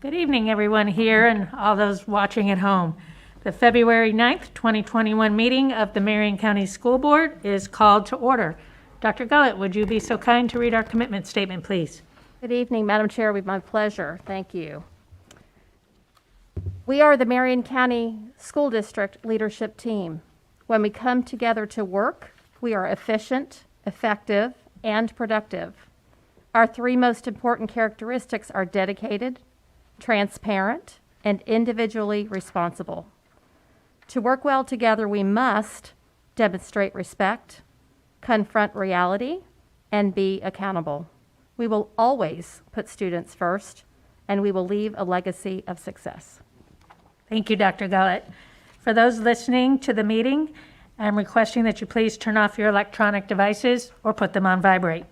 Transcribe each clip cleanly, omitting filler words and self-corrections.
Good evening, everyone here and all those watching at home. The February 9th, 2021 meeting of the Marion County School Board is called to order. Dr. Gullett, would you be so kind to read our commitment statement, please? Good evening, Madam Chair. It would be my pleasure. Thank you. We are the Marion County School District leadership team. When we come together to work, we are efficient, effective, and productive. Our three most important characteristics are dedicated, transparent, and individually responsible. To work well together, we must demonstrate respect, confront reality, and be accountable. We will always put students first, and we will leave a legacy of success. Thank you, Dr. Gullett. For those listening to the meeting, I'm requesting that you please turn off your electronic devices or put them on vibrate.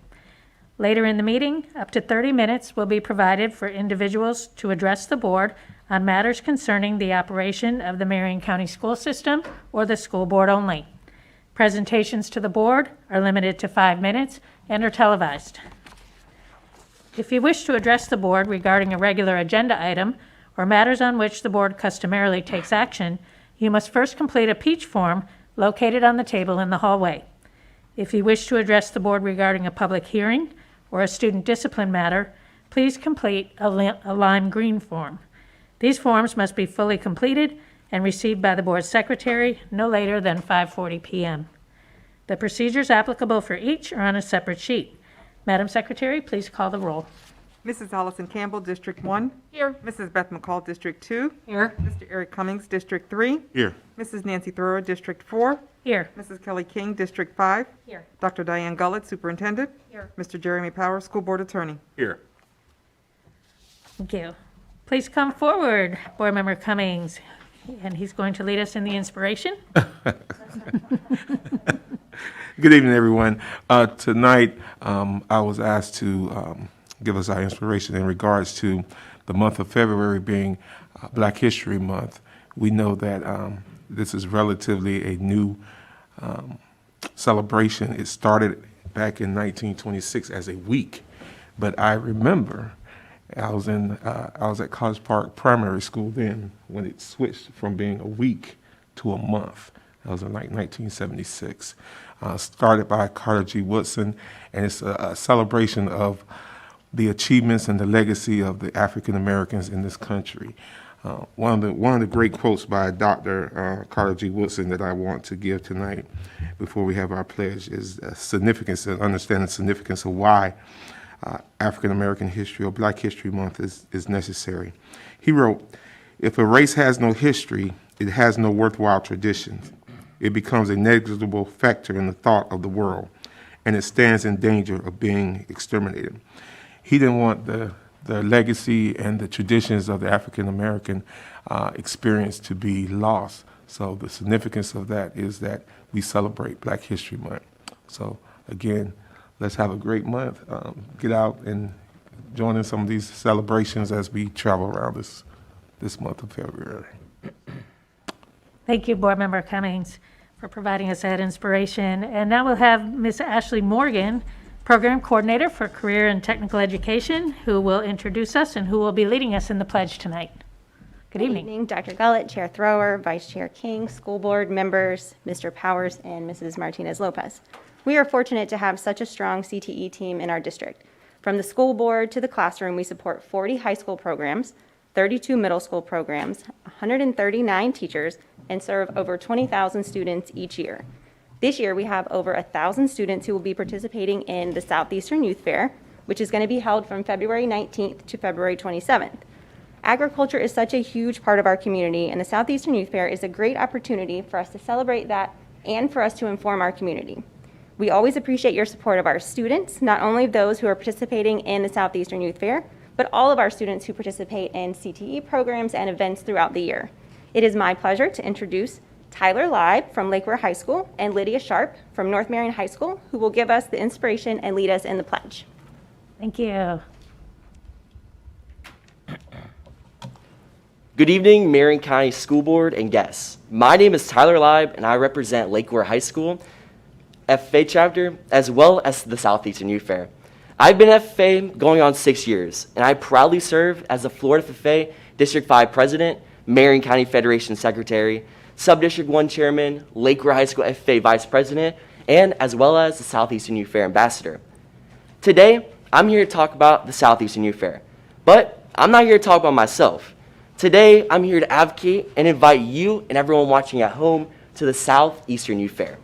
Later in the meeting, up to 30 minutes will be provided for individuals to address the board on matters concerning the operation of the Marion County school system or the school board only. Presentations to the board are limited to 5 minutes and are televised. If you wish to address the board regarding a regular agenda item or matters on which the board customarily takes action, you must first complete a peach form located on the table in the hallway. If you wish to address the board regarding a public hearing or a student discipline matter, please complete a lime green form. These forms must be fully completed and received by the board secretary no later than 5:40 p.m. The procedures applicable for each are on a separate sheet. Madam Secretary, please call the roll. Mrs. Allison Campbell, District 1. Here. Mrs. Beth McCall, District 2. Here. Mr. Eric Cummings, District 3. Here. Mrs. Nancy Thoreau, District 4. Here. Mrs. Kelly King, District 5. Here. Dr. Diane Gullett, Superintendent. Here. Mr. Jeremy Powers, School Board Attorney. Here. Thank you. Please come forward, Board Member Cummings, and he's going to lead us in the inspiration. Good evening, everyone. Tonight, I was asked to give us our inspiration in regards to the month of February being Black History Month. We know that this is relatively a new celebration. It started back in 1926 as a week, but I remember I was at College Park Primary School then when it switched from being a week to a month. That was in like 1976. Started by Carter G. Woodson, and it's a celebration of the achievements and the legacy of the African Americans in this country. One of the great quotes by Dr. Carter G. Woodson that I want to give tonight before we have our pledge is significance and understanding the significance of why African American History or Black History Month is necessary. He wrote, "If a race has no history, it has no worthwhile traditions. It becomes a negligible factor in the thought of the world, and it stands in danger of being exterminated." He didn't want the legacy and the traditions of the African American experience to be lost. So the significance of that is that we celebrate Black History Month. So again, let's have a great month. Get out and join in some of these celebrations as we travel around this month of February. Thank you, Board Member Cummings, for providing us that inspiration. And now we'll have Ms. Ashley Morgan, Program Coordinator for Career and Technical Education, who will introduce us and who will be leading us in the pledge tonight. Good evening. Dr. Gullett, Chair Thrower, Vice Chair King, school board members, Mr. Powers, and Mrs. Martinez-Lopez. We are fortunate to have such a strong CTE team in our district. From the school board to the classroom, we support 40 high school programs, 32 middle school programs, 139 teachers, and serve over 20,000 students each year. This year, we have over 1,000 students who will be participating in the Southeastern Youth Fair, which is going to be held from February 19th to February 27th. Agriculture is such a huge part of our community, and the Southeastern Youth Fair is a great opportunity for us to celebrate that and for us to inform our community. We always appreciate your support of our students, not only those who are participating in the Southeastern Youth Fair, but all of our students who participate in CTE programs and events throughout the year. It is my pleasure to introduce Tyler Leib from Lakeware High School and Lydia Sharp from North Marion High School, who will give us the inspiration and lead us in the pledge. Thank you. Good evening, Marion County School Board and guests. My name is Tyler Leib, and I represent Lakeware High School, FFA chapter, as well as the Southeastern Youth Fair. I've been at FFA going on 6 years, and I proudly serve as the Florida FFA District 5 President, Marion County Federation Secretary, Subdistrict 1 Chairman, Lakewood High School FFA Vice President, and as well as the Southeastern Youth Fair Ambassador. Today, I'm here to talk about the Southeastern Youth Fair, but I'm not here to talk about myself. Today, I'm here to advocate and invite you and everyone watching at home to the Southeastern Youth Fair.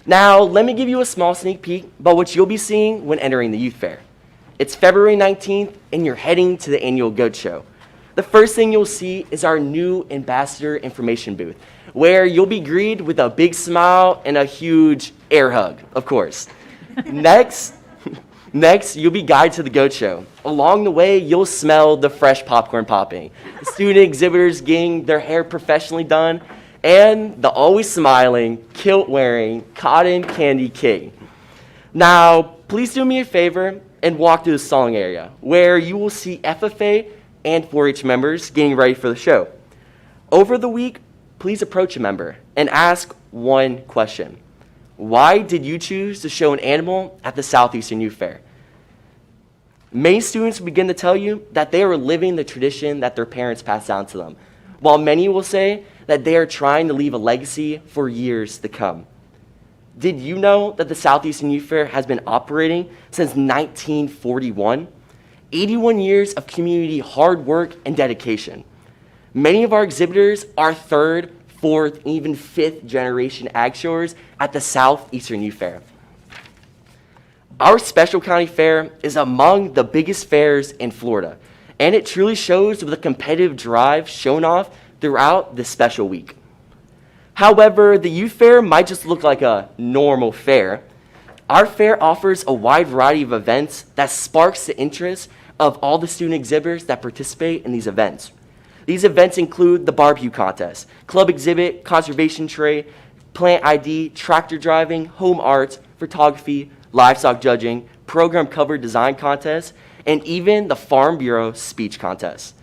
Now, let me give you a small sneak peek about what you'll be seeing when entering the Youth Fair. It's February 19th, and you're heading to the annual GOAT Show. The first thing you'll see is our new Ambassador Information Booth, where you'll be greeted with a big smile and a huge air hug, of course. Next, you'll be guided to the GOAT Show. Along the way, you'll smell the fresh popcorn popping, the student exhibitors getting their hair professionally done, and the always smiling, kilt-wearing, cotton candy king. Now, please do me a favor and walk through the stalling area, where you will see FFA and 4-H members getting ready for the show. Over the week, please approach a member and ask one question. Why did you choose to show an animal at the Southeastern Youth Fair? Many students begin to tell you that they are living the tradition that their parents passed down to them, while many will say that they are trying to leave a legacy for years to come. Did you know that the Southeastern Youth Fair has been operating since 1941? 81 years of community hard work and dedication. Many of our exhibitors are third, fourth, and even fifth generation ag showers at the Southeastern Youth Fair. Our special county fair is among the biggest fairs in Florida, and it truly shows with a competitive drive shown off throughout this special week. However, the youth fair might just look like a normal fair. Our fair offers a wide variety of events that sparks the interest of all the student exhibitors that participate in these events. These events include the barbecue contest, club exhibit, conservation tray, plant ID, tractor driving, home arts, photography, livestock judging, program cover design contest, and even the Farm Bureau speech contest.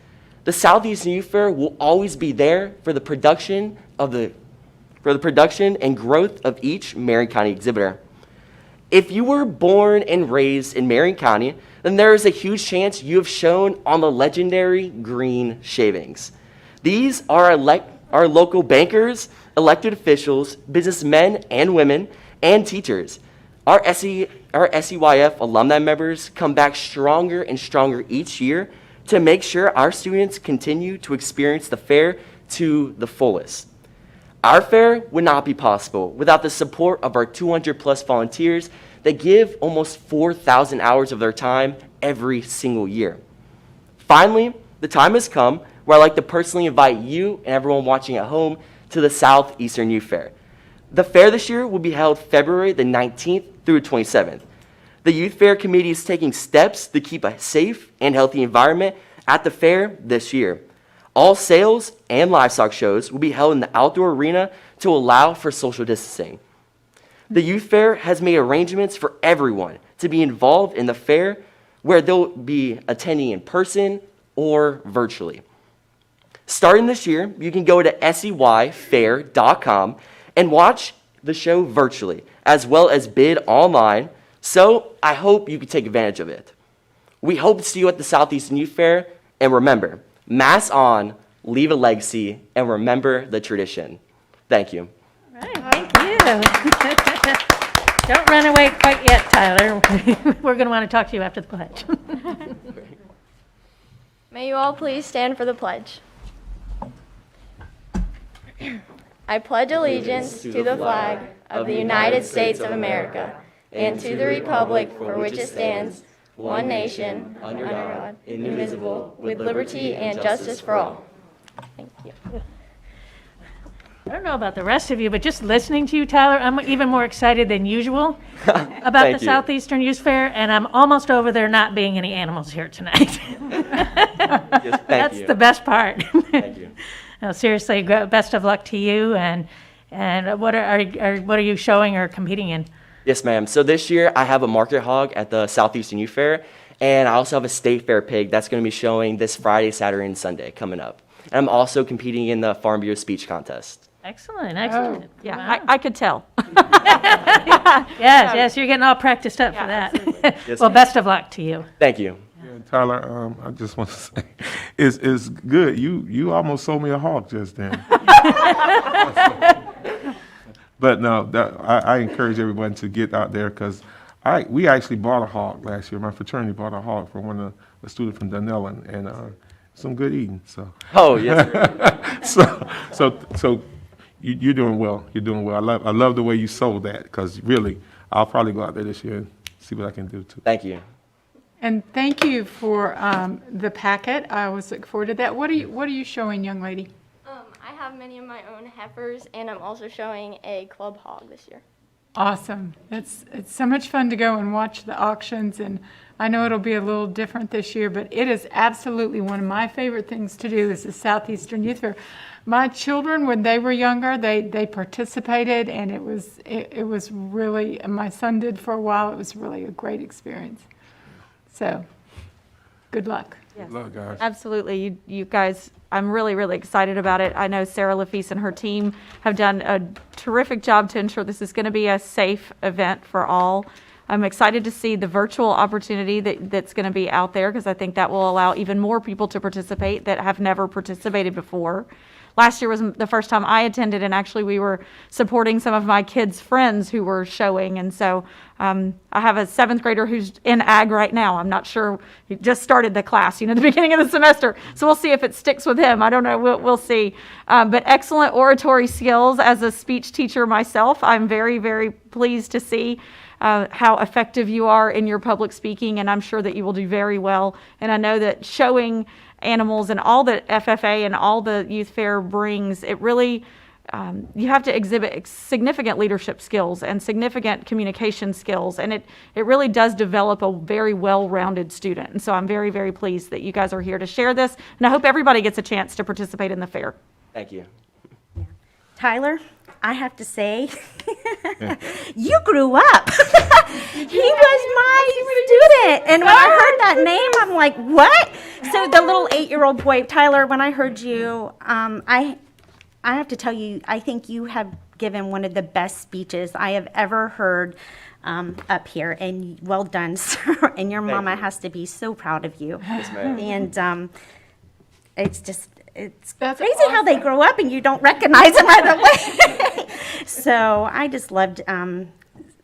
The Southeastern Youth Fair will always be there for the production and growth of each Marion County exhibitor. If you were born and raised in Marion County, then there is a huge chance you have shown on the legendary green shavings. These are our local bankers, elected officials, businessmen and women, and teachers. Our SEYF alumni members come back stronger and stronger each year to make sure our students continue to experience the fair to the fullest. Our fair would not be possible without the support of our 200+ volunteers that give almost 4,000 hours of their time every single year. Finally, the time has come where I'd like to personally invite you and everyone watching at home to the Southeastern Youth Fair. The fair this year will be held February the 19th through 27th. The Youth Fair Committee is taking steps to keep a safe and healthy environment at the fair this year. All sales and livestock shows will be held in the outdoor arena to allow for social distancing. The Youth Fair has made arrangements for everyone to be involved in the fair, where they'll be attending in person or virtually. Starting this year, you can go to seyfair.com and watch the show virtually, as well as bid online, so I hope you can take advantage of it. We hope to see you at the Southeastern Youth Fair, and remember, mask on, leave a legacy, and remember the tradition. Thank you. All right, thank you. Don't run away quite yet, Tyler. We're going to want to talk to you after the pledge. May you all please stand for the pledge. I pledge allegiance to the flag of the United States of America and to the republic for which it stands, one nation, under God, indivisible, with liberty and justice for all. Thank you. I don't know about the rest of you, but just listening to you, Tyler, I'm even more excited than usual about Thank the you. Southeastern Youth Fair, and I'm almost over there not being any animals here tonight. Yes, thank That's you. the best part. Thank you. No, seriously, best of luck to you, and what are you showing or competing in? Yes, ma'am. So this year I have a market hog at the Southeastern Youth Fair, and I also have a state fair pig that's going to be showing this Friday, Saturday, and Sunday coming up. And I'm also competing in the Farm Bureau speech contest. Excellent, excellent. Yeah, Wow. I could tell. Yes, you're getting all practiced up for that. Yes, Well, ma'am. best of luck to you. Thank you. And Tyler, I just want to say, it's good. You almost sold me a hawk just then. But no, I encourage everyone to get out there because we actually bought a hawk last year. My fraternity bought a hawk from a student from Dunellen, and some good eating. So, Oh, yes, sir. so you're doing well. You're doing well. I love the way you sold that because really, I'll probably go out there this year and see what I can do too. Thank you. And thank you for the packet. I always look forward to that. What are you showing, young lady? I have many of my own heifers, and I'm also showing a club hog this year. Awesome. It's so much fun to go and watch the auctions, and I know it'll be a little different this year, but it is absolutely one of my favorite things to do is the Southeastern Youth Fair. My children, when they were younger, they participated, and it was really, my son did for a while, it was really a great experience. So, good luck. Good luck, guys. Absolutely. You guys, I'm really, really excited about it. I know Sarah Lafise and her team have done a terrific job to ensure this is going to be a safe event for all. I'm excited to see the virtual opportunity that's going to be out there because I think that will allow even more people to participate that have never participated before. Last year was the first time I attended, and actually we were supporting some of my kids' friends who were showing. And so I have a 7th grader who's in ag right now. I'm not sure. He just started the class, at the beginning of the semester. So we'll see if it sticks with him. I don't know. We'll see. But excellent oratory skills. As a speech teacher myself, I'm very, very pleased to see how effective you are in your public speaking, and I'm sure that you will do very well. And I know that showing animals and all that FFA and all the youth fair brings, it really, you have to exhibit significant leadership skills and significant communication skills, and it really does develop a very well-rounded student. And so I'm very, very pleased that you guys are here to share this, and I hope everybody gets a chance to participate in the fair. Thank you. Tyler, I have to say, you grew up. He was my student. And when I heard that name, I'm like, what? So the little 8-year-old boy, Tyler, when I heard you, I have to tell you, I think you have given one of the best speeches I have ever heard up here. And well done, sir. And your mama has to be so proud of you. Yes, ma'am. And it's That's crazy how they grow up and you don't recognize them right away. So I just loved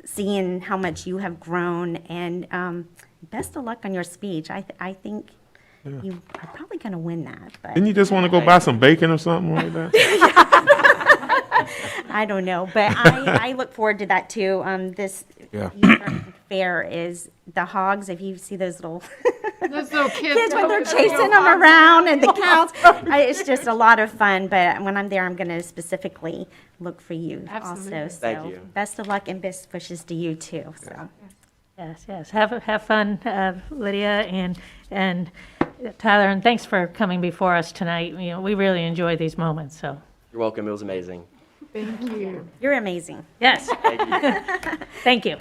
seeing how much you have grown, and best of luck on your speech. I think you are probably going to win that. But Didn't you just want to go buy some bacon or something like that? I don't know, but I look forward to that too. This Yeah. youth fair is the hogs. If you see those little Those little kids when they're chasing them around and the cows, it's just a lot of fun. But when I'm there, I'm going to specifically look for you Absolutely. also. So Thank you. best of luck and best wishes to you too. So. Yes. Have fun, Lydia and Tyler, and thanks for coming before us tonight. We really enjoy these moments, so. You're welcome. It was amazing. Thank you. You're amazing. Yes, Thank you. thank you.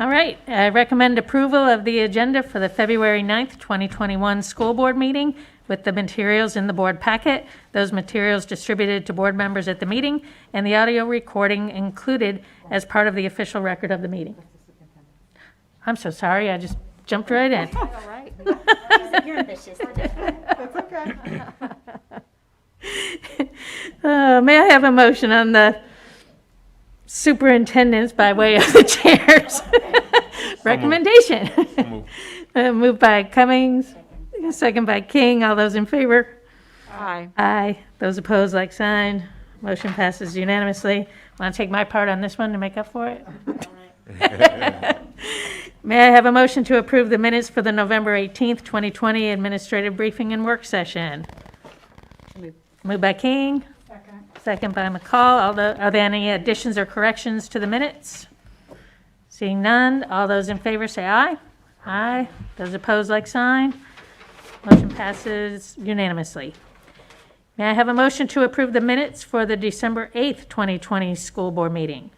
All right, I recommend approval of the agenda for the February 9th, 2021 school board meeting with the materials in the board packet, those materials distributed to board members at the meeting, and the audio recording included as part of the official record of the meeting. I'm so sorry, I just jumped right in. You're ambitious today. May I have a motion on the superintendent's by way of the chair's recommendation? Moved by Cummings, second by King. All those in favor? Aye. Aye. Those opposed, like sign. Motion passes unanimously. Want to take my part on this one to make up for it? May I have a motion to approve the minutes for the November 18th, 2020 administrative briefing and work session? Moved by King. Second by McCall. Are there any additions or corrections to the minutes? Seeing none, all those in favor say aye. Aye. Those opposed, like sign. Motion passes unanimously. May I have a motion to approve the minutes for the December 8th, 2020 school board meeting?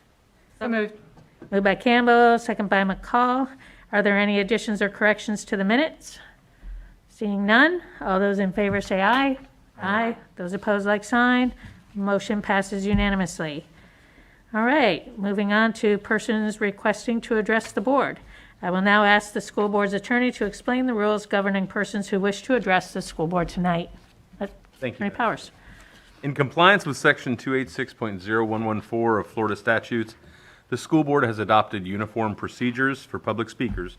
So moved. Moved by Campbell, second by McCall. Are there any additions or corrections to the minutes? Seeing none, all those in favor say aye. Aye. Those opposed, like sign. Motion passes unanimously. All right, moving on to persons requesting to address the board. I will now ask the school board's attorney to explain the rules governing persons who wish to address the school board tonight. Thank you. Attorney Powers. In compliance with Section 286.0114 of Florida statutes, the school board has adopted uniform procedures for public speakers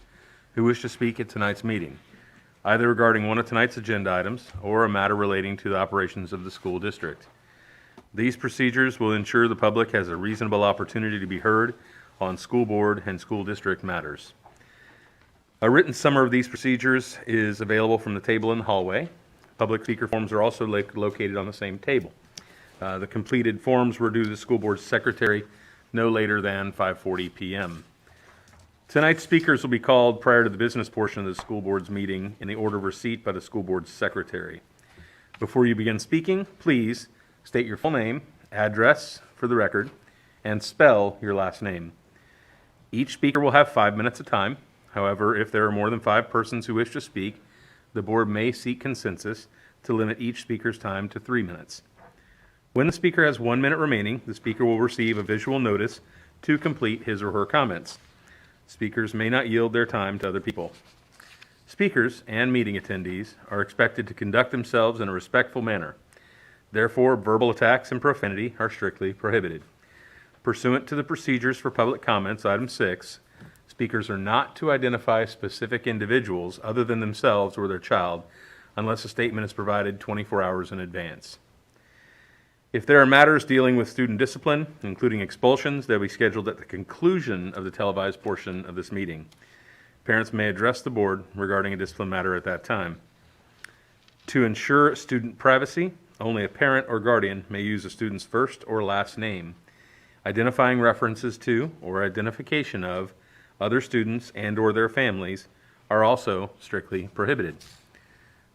who wish to speak at tonight's meeting, either regarding one of tonight's agenda items or a matter relating to the operations of the school district. These procedures will ensure the public has a reasonable opportunity to be heard on school board and school district matters. A written summary of these procedures is available from the table in the hallway. Public speaker forms are also located on the same table. The completed forms were due to the school board secretary no later than 5:40 p.m. Tonight's speakers will be called prior to the business portion of the school board's meeting in the order of receipt by the school board's secretary. Before you begin speaking, please state your full name, address for the record, and spell your last name. Each speaker will have 5 minutes of time. However, if there are more than 5 persons who wish to speak, the board may seek consensus to limit each speaker's time to 3 minutes. When the speaker has 1 minute remaining, the speaker will receive a visual notice to complete his or her comments. Speakers may not yield their time to other people. Speakers and meeting attendees are expected to conduct themselves in a respectful manner. Therefore, verbal attacks and profanity are strictly prohibited. Pursuant to the procedures for public comments, item 6, speakers are not to identify specific individuals other than themselves or their child unless a statement is provided 24 hours in advance. If there are matters dealing with student discipline, including expulsions, they'll be scheduled at the conclusion of the televised portion of this meeting. Parents may address the board regarding a discipline matter at that time. To ensure student privacy, only a parent or guardian may use a student's first or last name. Identifying references to or identification of other students and/or their families are also strictly prohibited.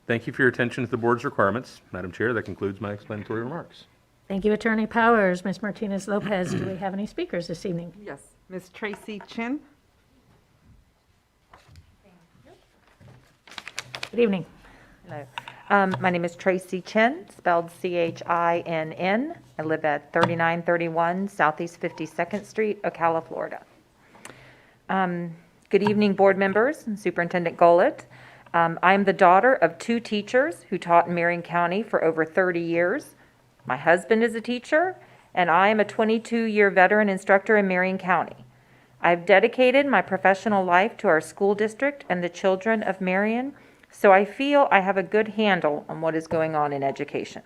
Thank you for your attention to the board's requirements. Madam Chair, that concludes my explanatory remarks. Thank you, Attorney Powers. Ms. Martinez-Lopez, do we have any speakers this evening? Yes. Ms. Tracy Chin. Good evening. Hello. My name is Tracy Chin, spelled Chinn. I live at 3931 Southeast 52nd Street, Ocala, Florida. Good evening, board members and Superintendent Gollett. I'm the daughter of 2 teachers who taught in Marion County for over 30 years. My husband is a teacher, and I am a 22-year veteran instructor in Marion County. I've dedicated my professional life to our school district and the children of Marion, so I feel I have a good handle on what is going on in education.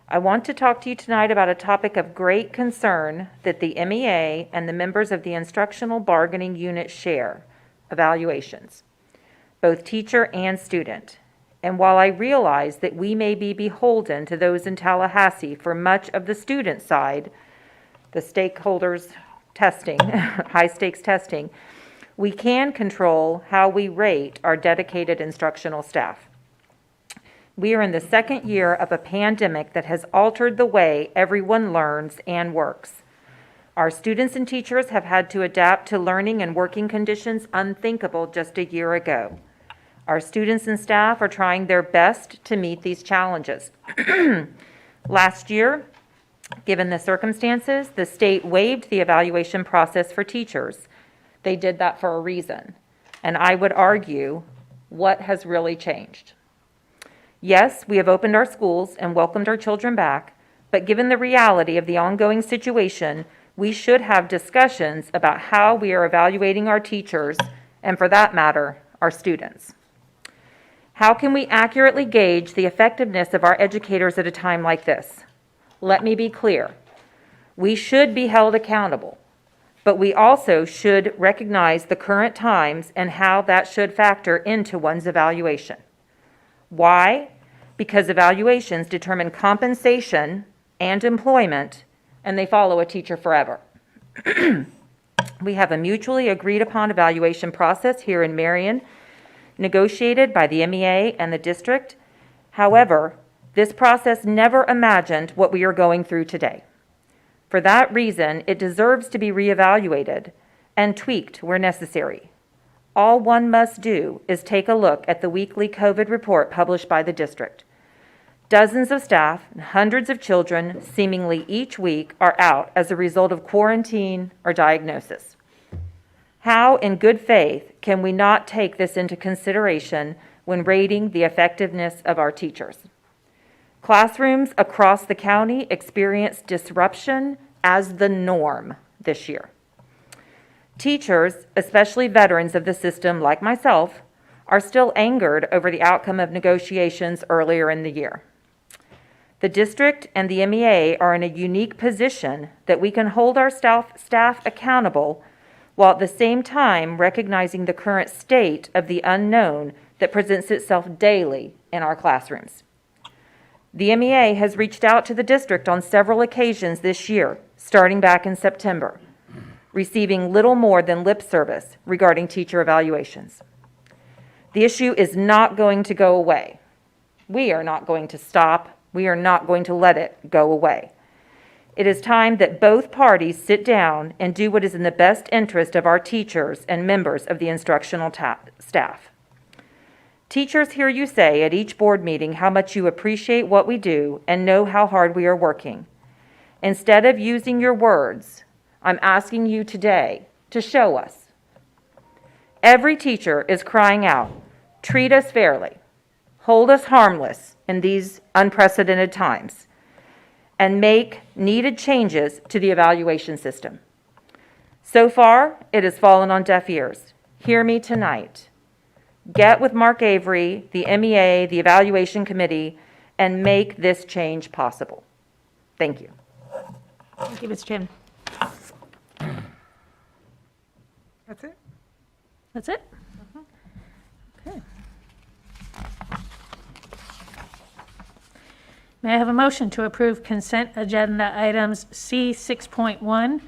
I want to talk to you tonight about a topic of great concern that the MEA and the members of the instructional bargaining unit share: evaluations, both teacher and student. And while I realize that we may be beholden to those in Tallahassee for much of the student side, the stakeholders testing, high stakes testing, we can control how we rate our dedicated instructional staff. We are in the 2nd year of a pandemic that has altered the way everyone learns and works. Our students and teachers have had to adapt to learning and working conditions unthinkable just a year ago. Our students and staff are trying their best to meet these challenges. Last year, given the circumstances, the state waived the evaluation process for teachers. They did that for a reason. And I would argue, what has really changed? Yes, we have opened our schools and welcomed our children back, but given the reality of the ongoing situation, we should have discussions about how we are evaluating our teachers, and for that matter, our students. How can we accurately gauge the effectiveness of our educators at a time like this? Let me be clear. We should be held accountable, but we also should recognize the current times and how that should factor into one's evaluation. Why? Because evaluations determine compensation and employment, and they follow a teacher forever. We have a mutually agreed upon evaluation process here in Marion, negotiated by the MEA and the district. However, this process never imagined what we are going through today. For that reason, it deserves to be reevaluated and tweaked where necessary. All one must do is take a look at the weekly COVID report published by the district. Dozens of staff and hundreds of children seemingly each week are out as a result of quarantine or diagnosis. How, in good faith, can we not take this into consideration when rating the effectiveness of our teachers? Classrooms across the county experienced disruption as the norm this year. Teachers, especially veterans of the system like myself, are still angered over the outcome of negotiations earlier in the year. The district and the MEA are in a unique position that we can hold our staff accountable while at the same time recognizing the current state of the unknown that presents itself daily in our classrooms. The MEA has reached out to the district on several occasions this year, starting back in September, receiving little more than lip service regarding teacher evaluations. The issue is not going to go away. We are not going to stop. We are not going to let it go away. It is time that both parties sit down and do what is in the best interest of our teachers and members of the instructional staff. Teachers hear you say at each board meeting how much you appreciate what we do and know how hard we are working. Instead of using your words, I'm asking you today to show us. Every teacher is crying out, treat us fairly, hold us harmless in these unprecedented times, and make needed changes to the evaluation system. So far, it has fallen on deaf ears. Hear me tonight. Get with Mark Avery, the MEA, the evaluation committee, and make this change possible. Thank you. Thank you, Ms. Chin. That's it? That's it? Okay. May I have a motion to approve consent agenda items C 6.1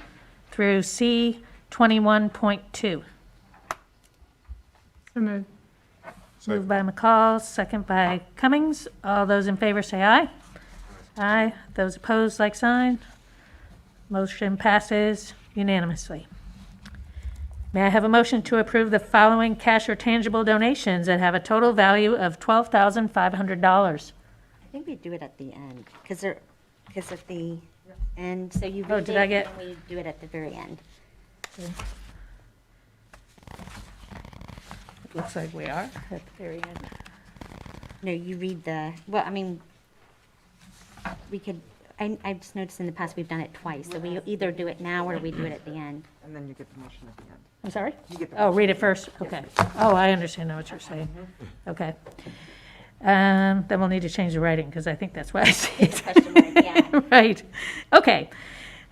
through C 21.2? So moved. Moved by McCall, second by Cummings. All those in favor say aye. Aye. Those opposed, like sign. Motion passes unanimously. May I have a motion to approve the following cash or tangible donations that have a total value of $12,500? I think we do it at the end, because at the end, so you Oh, read did it, I get- and we do it at the very end. It looks like we are at the very end. No, you read we could, I just noticed in the past we've done it twice, so we either do it now or we do it at the end. And then you get the motion at the end. I'm sorry? You get the Oh, read it first? Okay. Oh, I understand now what you're saying. Okay. Then we'll need to change the writing, because I think that's what I see. Question mark, yeah. Right. Okay.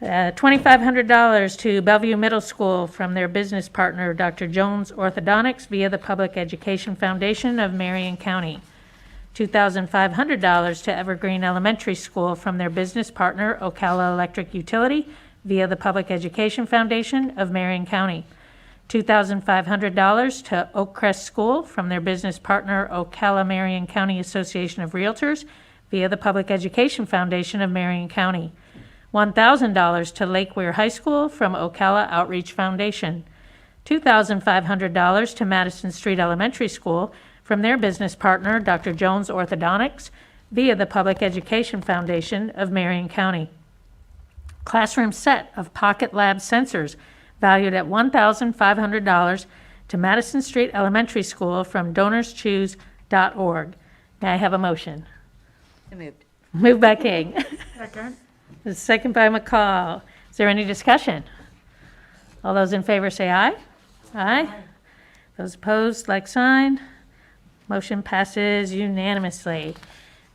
$2,500 to Bellevue Middle School from their business partner, Dr. Jones Orthodontics, via the Public Education Foundation of Marion County. $2,500 to Evergreen Elementary School from their business partner, Ocala Electric Utility, via the Public Education Foundation of Marion County. $2,500 to Oak Crest School from their business partner, Ocala Marion County Association of Realtors, via the Public Education Foundation of Marion County. $1,000 to Lake Weir High School from Ocala Outreach Foundation. $2,500 to Madison Street Elementary School from their business partner, Dr. Jones Orthodontics, via the Public Education Foundation of Marion County. Classroom set of Pocket Lab sensors valued at $1,500 to Madison Street Elementary School from donorschoose.org. May I have a motion? So moved. Moved by King. Second. Second by McCall. Is there any discussion? All those in favor say aye. Aye. Those opposed, like sign. Motion passes unanimously.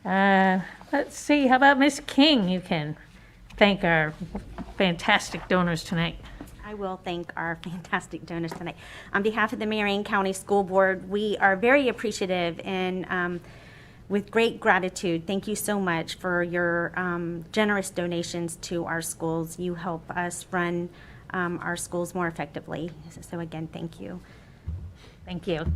Let's see, how about Ms. King? You can thank our fantastic donors tonight. I will thank our fantastic donors tonight. On behalf of the Marion County School Board, we are very appreciative and with great gratitude, thank you so much for your generous donations to our schools. You help us run our schools more effectively. So again, thank you. Thank you.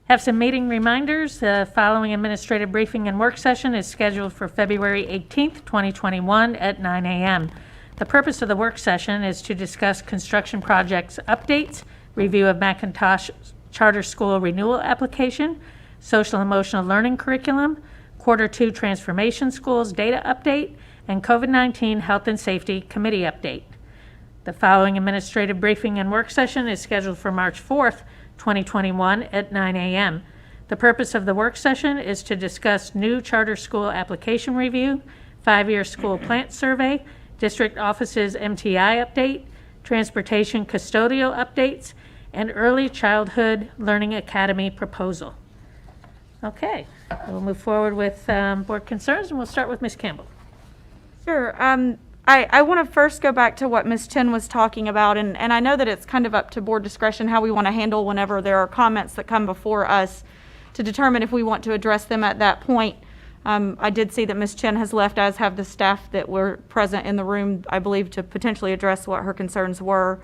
Have some meeting reminders. The following administrative briefing and work session is scheduled for February 18th, 2021 at 9 a.m. The purpose of the work session is to discuss construction projects updates, review of McIntosh Charter School renewal application, social emotional learning curriculum, Quarter 2 Transformation Schools Data Update, and COVID-19 Health and Safety Committee Update. The following administrative briefing and work session is scheduled for March 4th, 2021 at 9 a.m. The purpose of the work session is to discuss new charter school application review, 5-year school plant survey, district offices MTI update, transportation custodial updates, and early childhood learning academy proposal. Okay, we'll move forward with board concerns, and we'll start with Ms. Campbell. Sure. I want to first go back to what Ms. Chen was talking about, and I know that it's kind of up to board discretion how we want to handle whenever there are comments that come before us to determine if we want to address them at that point. I did see that Ms. Chen has left, as have the staff that were present in the room, I believe, to potentially address what her concerns were.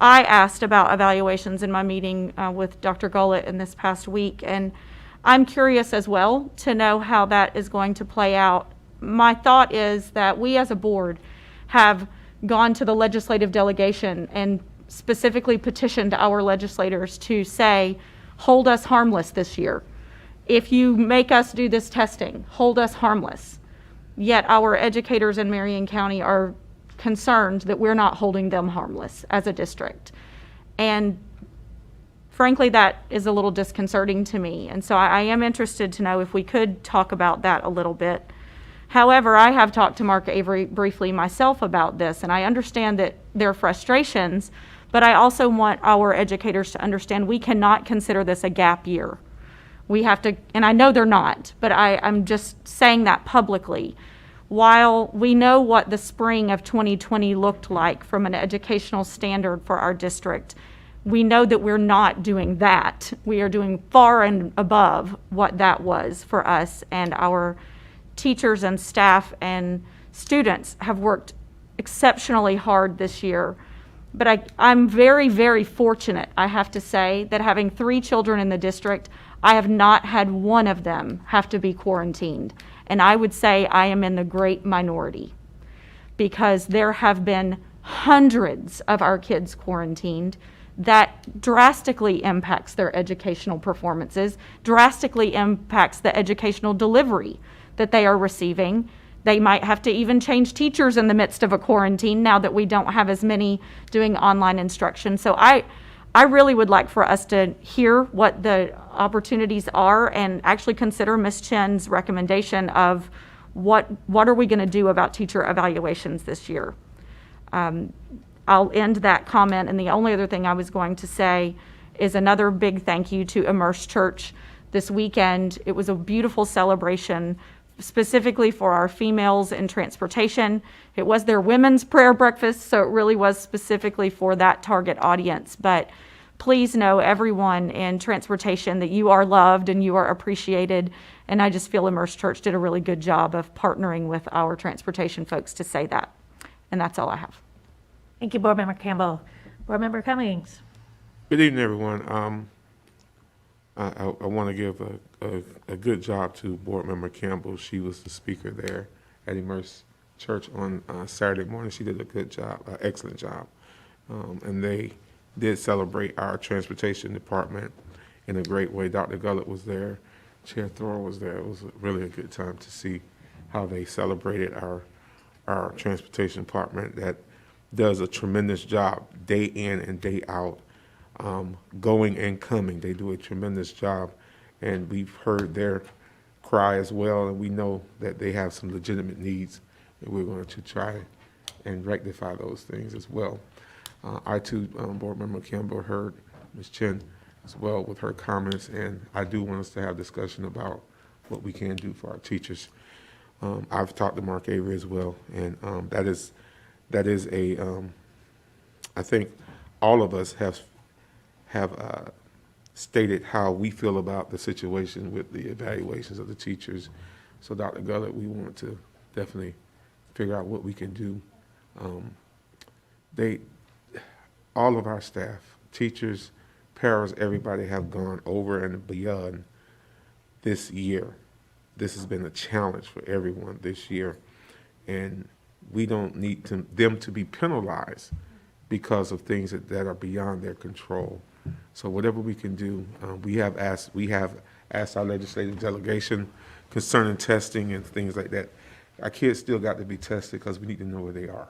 I asked about evaluations in my meeting with Dr. Gullett in this past week, and I'm curious as well to know how that is going to play out. My thought is that we as a board have gone to the legislative delegation and specifically petitioned our legislators to say, hold us harmless this year. If you make us do this testing, hold us harmless. Yet our educators in Marion County are concerned that we're not holding them harmless as a district. And frankly, that is a little disconcerting to me. And so I am interested to know if we could talk about that a little bit. However, I have talked to Mark Avery briefly myself about this, and I understand that there are frustrations, but I also want our educators to understand we cannot consider this a gap year. We have to, and I know they're not, but I'm just saying that publicly. While we know what the spring of 2020 looked like from an educational standard for our district, we know that we're not doing that. We are doing far and above what that was for us, and our teachers and staff and students have worked exceptionally hard this year. But I'm very, very fortunate, I have to say, that having 3 children in the district, I have not had one of them have to be quarantined. And I would say I am in the great minority, because there have been hundreds of our kids quarantined. That drastically impacts their educational performances, drastically impacts the educational delivery that they are receiving. They might have to even change teachers in the midst of a quarantine now that we don't have as many doing online instruction. So I really would like for us to hear what the opportunities are and actually consider Ms. Chen's recommendation of what are we going to do about teacher evaluations this year. I'll end that comment, and the only other thing I was going to say is another big thank you to Immerse Church this weekend. It was a beautiful celebration specifically for our females in transportation. It was their women's prayer breakfast, so it really was specifically for that target audience. But please know, everyone in transportation, that you are loved and you are appreciated. And I just feel Immerse Church did a really good job of partnering with our transportation folks to say that. And that's all I have. Thank you, Board Member Campbell. Board Member Cummings. Good evening, everyone. I want to give a good job to Board Member Campbell. She was the speaker there at Immerse Church on Saturday morning. She did a good job, excellent job. And they did celebrate our transportation department in a great way. Dr. Gullett was there. Chair Thor was there. It was really a good time to see how they celebrated our transportation department that does a tremendous job day in and day out. Going and coming. They do a tremendous job, and we've heard their cry as well, and we know that they have some legitimate needs, and we're going to try and rectify those things as well. I too, Board Member Campbell, heard Ms. Chen as well with her comments, and I do want us to have discussion about what we can do for our teachers. I've talked to Mark Avery as well, and that is a, I think all of us have stated how we feel about the situation with the evaluations of the teachers. So Dr. Gullett, we want to definitely figure out what we can do. All of our staff, teachers, paras, everybody have gone over and beyond this year. This has been a challenge for everyone this year, and we don't need them to be penalized because of things that are beyond their control. So whatever we can do, we have asked our legislative delegation concerning testing and things like that. Our kids still got to be tested because we need to know where they are.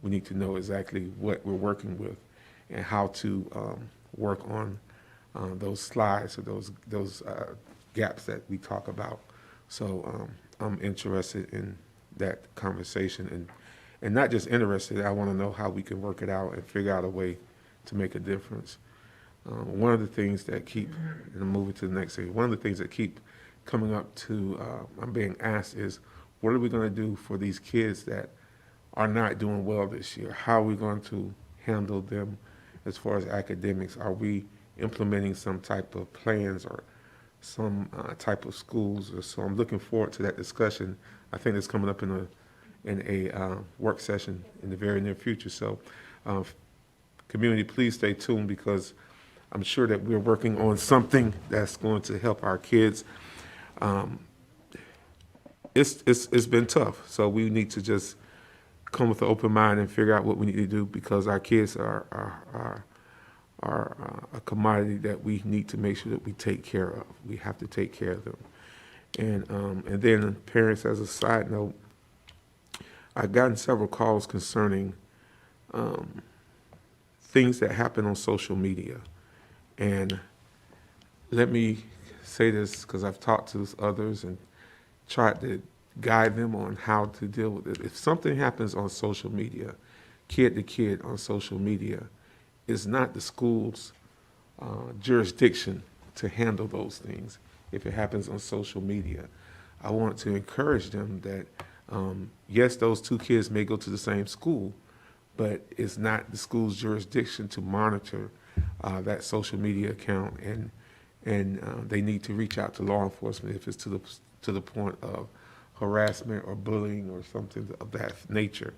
We need to know exactly what we're working with and how to work on those slides or those gaps that we talk about. So I'm interested in that conversation and not just interested, I want to know how we can work it out and figure out a way to make a difference. One of the things that keep, and I'm moving to the next thing, one of the things that keep coming up to, I'm being asked is, what are we going to do for these kids that are not doing well this year? How are we going to handle them as far as academics? Are we implementing some type of plans or some type of schools? So I'm looking forward to that discussion. I think it's coming up in a work session in the very near future. So community, please stay tuned because I'm sure that we're working on something that's going to help our kids. It's been tough, so we need to just come with an open mind and figure out what we need to do because our kids are a commodity that we need to make sure that we take care of. We have to take care of them. And then parents, as a side note, I've gotten several calls concerning things that happen on social media. And let me say this because I've talked to others and tried to guide them on how to deal with it. If something happens on social media, kid to kid on social media, it's not the school's jurisdiction to handle those things if it happens on social media. I want to encourage them that, yes, those two kids may go to the same school, but it's not the school's jurisdiction to monitor that social media account, and they need to reach out to law enforcement if it's to the point of harassment or bullying or something of that nature.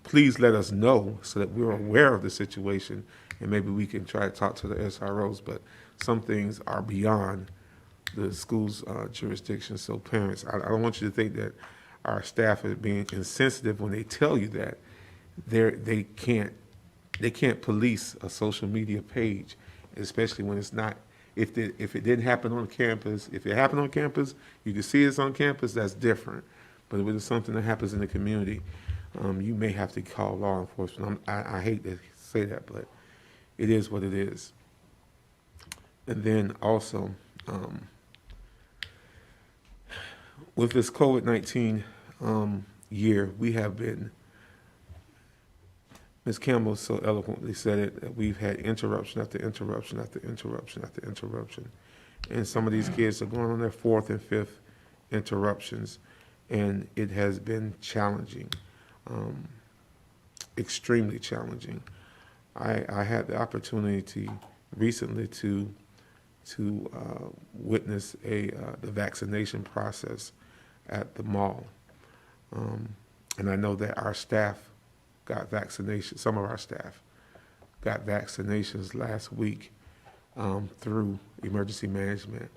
Please let us know so that we're aware of the situation and maybe we can try to talk to the SROs, but some things are beyond the school's jurisdiction. So parents, I don't want you to think that our staff is being insensitive when they tell you that they can't police a social media page, especially when it's not. If it didn't happen on campus, if it happened on campus, you can see it's on campus, that's different. But if it's something that happens in the community, you may have to call law enforcement. I hate to say that, but it is what it is. And then also, with this COVID-19 year, we have been, Ms. Campbell so eloquently said it, that we've had interruption after interruption after interruption after interruption. And some of these kids are going on their fourth and fifth interruptions, and it has been challenging, extremely challenging. I had the opportunity recently to witness the vaccination process at the mall. And I know that our staff got vaccinations, some of our staff got vaccinations last week through emergency management.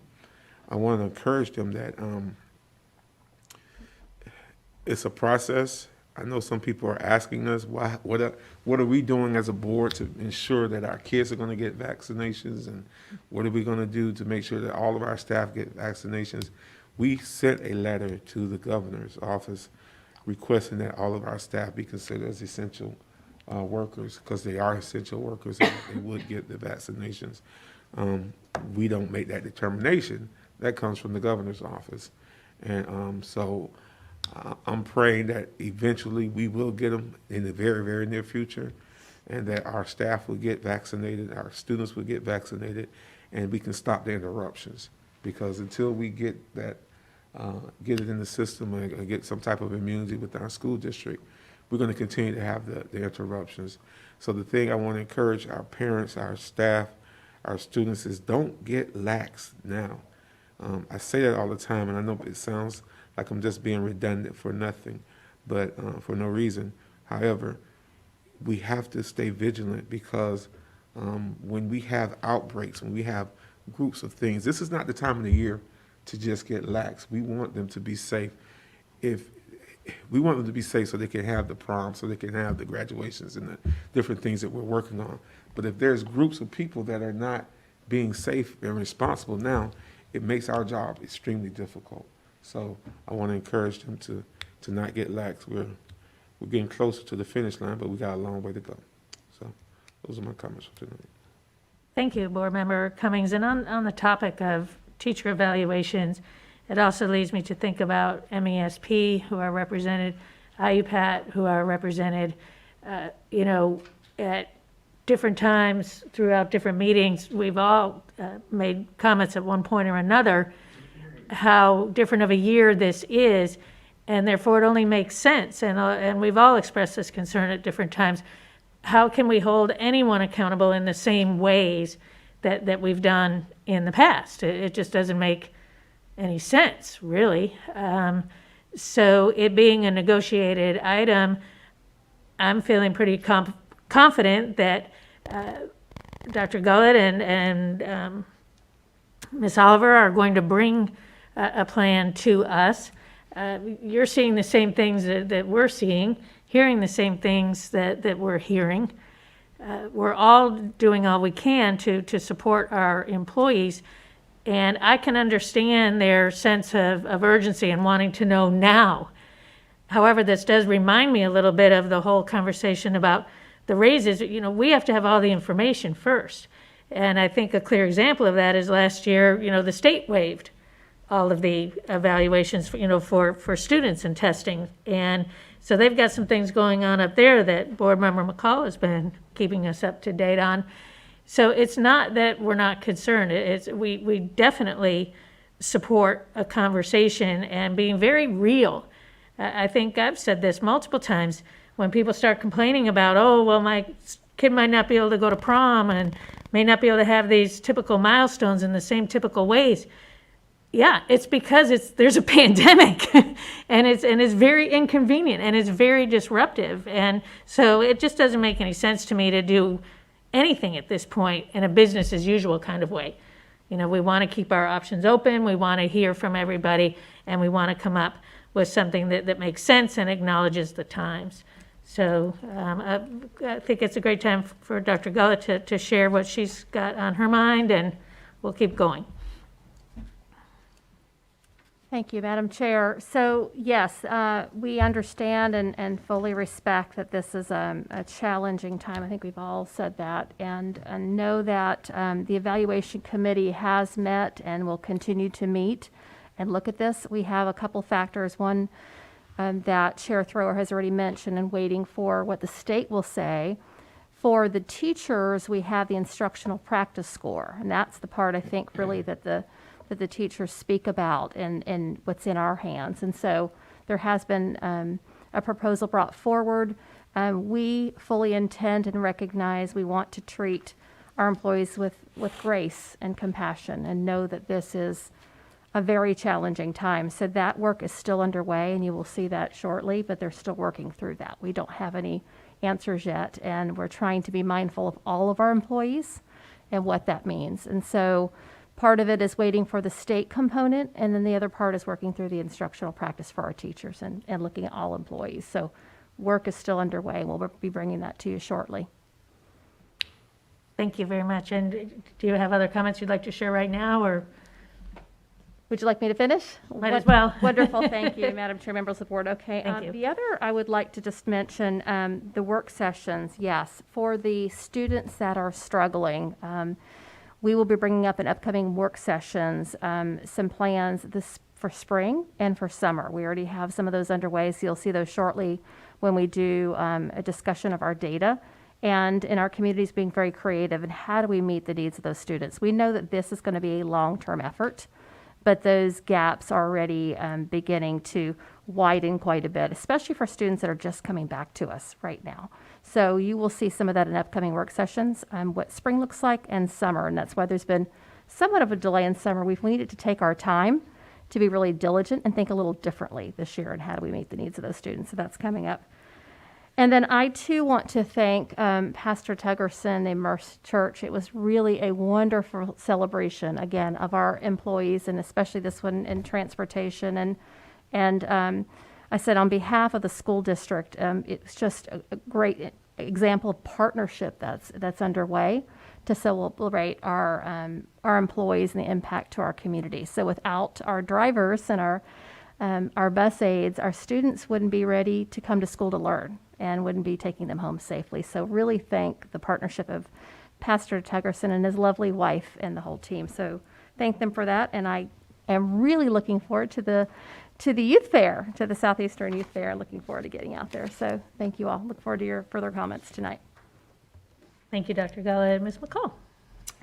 I want to encourage them that it's a process. I know some people are asking us, what are we doing as a board to ensure that our kids are going to get vaccinations, and what are we going to do to make sure that all of our staff get vaccinations? We sent a letter to the governor's office requesting that all of our staff be considered as essential workers, because they are essential workers and they would get the vaccinations. We don't make that determination. That comes from the governor's office. And so I'm praying that eventually we will get them in the very, very near future, and that our staff will get vaccinated, our students will get vaccinated, and we can stop the interruptions. Because until we get that, get it in the system and get some type of immunity with our school district, we're going to continue to have the interruptions. So the thing I want to encourage our parents, our staff, our students is don't get lax now. I say that all the time, and I know it sounds like I'm just being redundant for nothing, but for no reason. However, we have to stay vigilant, because when we have outbreaks, when we have groups of things, this is not the time of the year to just get lax. We want them to be safe. We want them to be safe so they can have the prom, so they can have the graduations and the different things that we're working on. But if there's groups of people that are not being safe and responsible now, it makes our job extremely difficult. So I want to encourage them to not get lax. We're getting closer to the finish line, but we got a long way to go. So those are my comments for tonight. Thank you, Board Member Cummings. And on the topic of teacher evaluations, it also leads me to think about MESP, who are represented, IUPAT, who are represented, at different times throughout different meetings. We've all made comments at one point or another how different of a year this is, and therefore it only makes sense. And we've all expressed this concern at different times. How can we hold anyone accountable in the same ways that we've done in the past? It just doesn't make any sense, really. So it being a negotiated item, I'm feeling pretty confident that Dr. Gullett and Ms. Oliver are going to bring a plan to us. You're seeing the same things that we're seeing, hearing the same things that we're hearing. We're all doing all we can to support our employees, and I can understand their sense of urgency and wanting to know now. However, this does remind me a little bit of the whole conversation about the raises. We have to have all the information first. And I think a clear example of that is last year, the state waived all of the evaluations, for students and testing. And so they've got some things going on up there that Board Member McCall has been keeping us up to date on. So it's not that we're not concerned. We definitely support a conversation and being very real. I think I've said this multiple times. When people start complaining about, oh, well, my kid might not be able to go to prom and may not be able to have these typical milestones in the same typical ways. Yeah, it's because there's a pandemic and it's very inconvenient and it's very disruptive. And so it just doesn't make any sense to me to do anything at this point in a business as usual kind of way. We want to keep our options open. We want to hear from everybody, and we want to come up with something that makes sense and acknowledges the times. So I think it's a great time for Dr. Gullett to share what she's got on her mind, and we'll keep going. Thank you, Madam Chair. So yes, we understand and fully respect that this is a challenging time. I think we've all said that, and know that the evaluation committee has met and will continue to meet and look at this. We have a couple factors. One that Chair Thrower has already mentioned, and waiting for what the state will say. For the teachers, we have the instructional practice score, and that's the part I think really that the teachers speak about and what's in our hands. And so there has been a proposal brought forward. We fully intend and recognize we want to treat our employees with grace and compassion, and know that this is a very challenging time. So that work is still underway, and you will see that shortly, but they're still working through that. We don't have any answers yet, and we're trying to be mindful of all of our employees and what that means. And so part of it is waiting for the state component, and then the other part is working through the instructional practice for our teachers and looking at all employees. So work is still underway, and we'll be bringing that to you shortly. Thank you very much. And do you have other comments you'd like to share right now, or? Would you like me to finish? Might as well. Wonderful, thank you, Madam Chair, members of the board. Okay, Thank you. The other I would like to just mention the work sessions. Yes, for the students that are struggling, we will be bringing up in upcoming work sessions some plans for spring and for summer. We already have some of those underway, so you'll see those shortly when we do a discussion of our data. And in our communities, being very creative and how do we meet the needs of those students. We know that this is going to be a long-term effort, but those gaps are already beginning to widen quite a bit, especially for students that are just coming back to us right now. So you will see some of that in upcoming work sessions, what spring looks like and summer, and that's why there's been somewhat of a delay in summer. We needed to take our time to be really diligent and think a little differently this year and how do we meet the needs of those students. So that's coming up. And then I too want to thank Pastor Tuggerson, the Immersed Church. It was really a wonderful celebration, again, of our employees, and especially this one in transportation. And I said on behalf of the school district, it's just a great example of partnership that's underway to celebrate our employees and the impact to our community. So without our drivers and our bus aides, our students wouldn't be ready to come to school to learn and wouldn't be taking them home safely. So really thank the partnership of Pastor Tuggerson and his lovely wife and the whole team. So thank them for that. And I am really looking forward to the youth fair, to the Southeastern Youth Fair. Looking forward to getting out there. So thank you all. Look forward to your further comments tonight. Thank you, Dr. Gullett. Ms. McCall?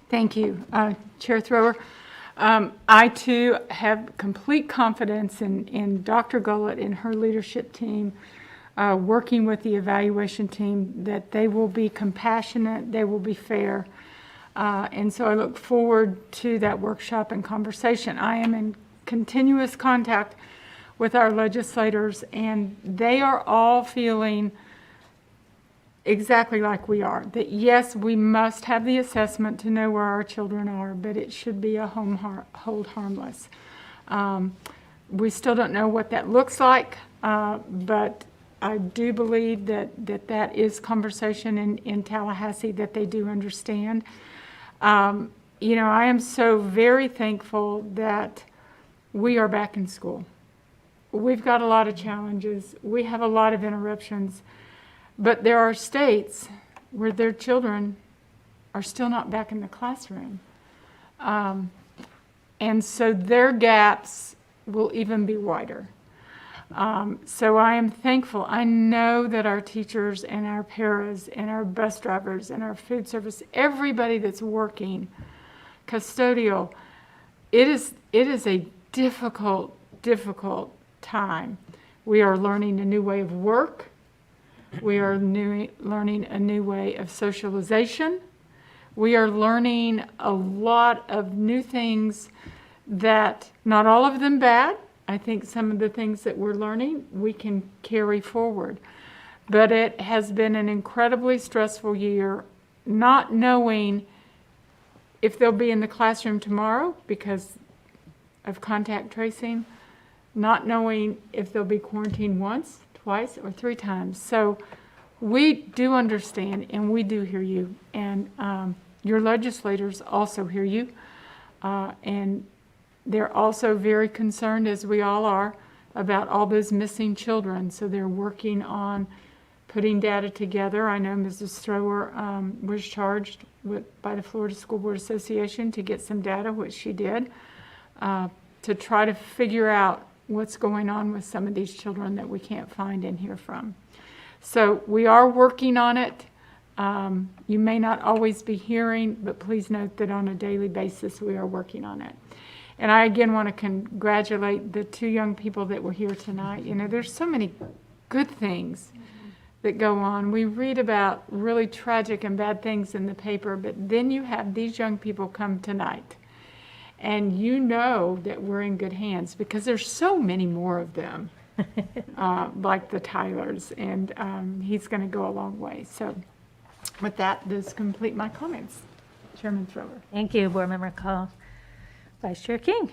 Thank you, Chair Thrower. I too have complete confidence in Dr. Gullett and her leadership team, working with the evaluation team, that they will be compassionate, they will be fair. And so I look forward to that workshop and conversation. I am in continuous contact with our legislators, and they are all feeling exactly like we are, that yes, we must have the assessment to know where our children are, but it should be a hold harmless. We still don't know what that looks like, but I do believe that is conversation in Tallahassee that they do understand. You know, I am so very thankful that we are back in school. We've got a lot of challenges. We have a lot of interruptions. But there are states where their children are still not back in the classroom. And so their gaps will even be wider. So I am thankful. I know that our teachers and our paras and our bus drivers and our food service, everybody that's working, custodial, it is a difficult time. We are learning a new way of work. We are learning a new way of socialization. We are learning a lot of new things that, not all of them bad. I think some of the things that we're learning we can carry forward. But it has been an incredibly stressful year, not knowing if they'll be in the classroom tomorrow because of contact tracing, not knowing if they'll be quarantined once, twice, or 3 times. So we do understand and we do hear you. And your legislators also hear you. And they're also very concerned, as we all are, about all those missing children. So they're working on putting data together. I know Mrs. Thrower was charged by the Florida School Board Association to get some data, which she did, to try to figure out what's going on with some of these children that we can't find and hear from. So we are working on it. You may not always be hearing, but please note that on a daily basis we are working on it. And I again want to congratulate the 2 young people that were here tonight. You know, there's so many good things that go on. We read about really tragic and bad things in the paper, but then you have these young people come tonight. And you know that we're in good hands because there's so many more of them, like the Tylers, and he's going to go a long way. So with that, does complete my comments. Chairman Thrower. Thank you, Board Member Call. Vice Chair King?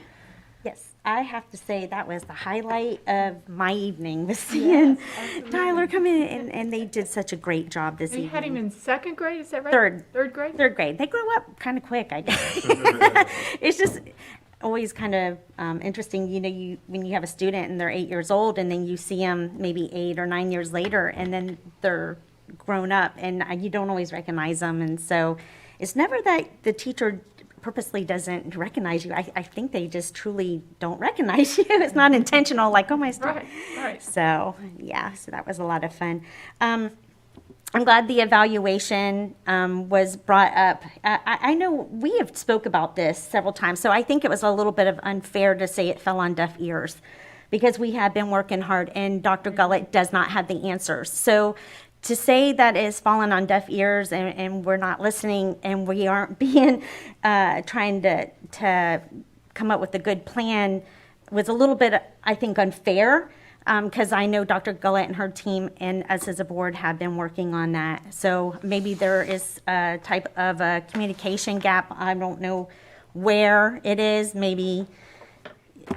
Yes, I have to say that was the highlight of my evening, was seeing Tyler come in, and they did such a great job this evening. You had him in 2nd grade, is that right? Third grade? 3rd grade. They grow up kind of quick, I guess. It's just always kind of interesting, you know, when you have a student and they're 8 years old and then you see them maybe 8 or 9 years later and then they're grown up and you don't always recognize them. And so it's never that the teacher purposely doesn't recognize you. I think they just truly don't recognize you. It's not intentional, like, oh, my student. Right. So, yeah, so that was a lot of fun. I'm glad the evaluation was brought up. I know we have spoke about this several times, so I think it was a little bit of unfair to say it fell on deaf ears because we have been working hard and Dr. Gullett does not have the answers. So to say that it's fallen on deaf ears and we're not listening and we aren't being trying to come up with a good plan was a little bit, I think, unfair. Because I know Dr. Gullett and her team and us as a board have been working on that. So maybe there is a type of a communication gap. I don't know where it is. Maybe,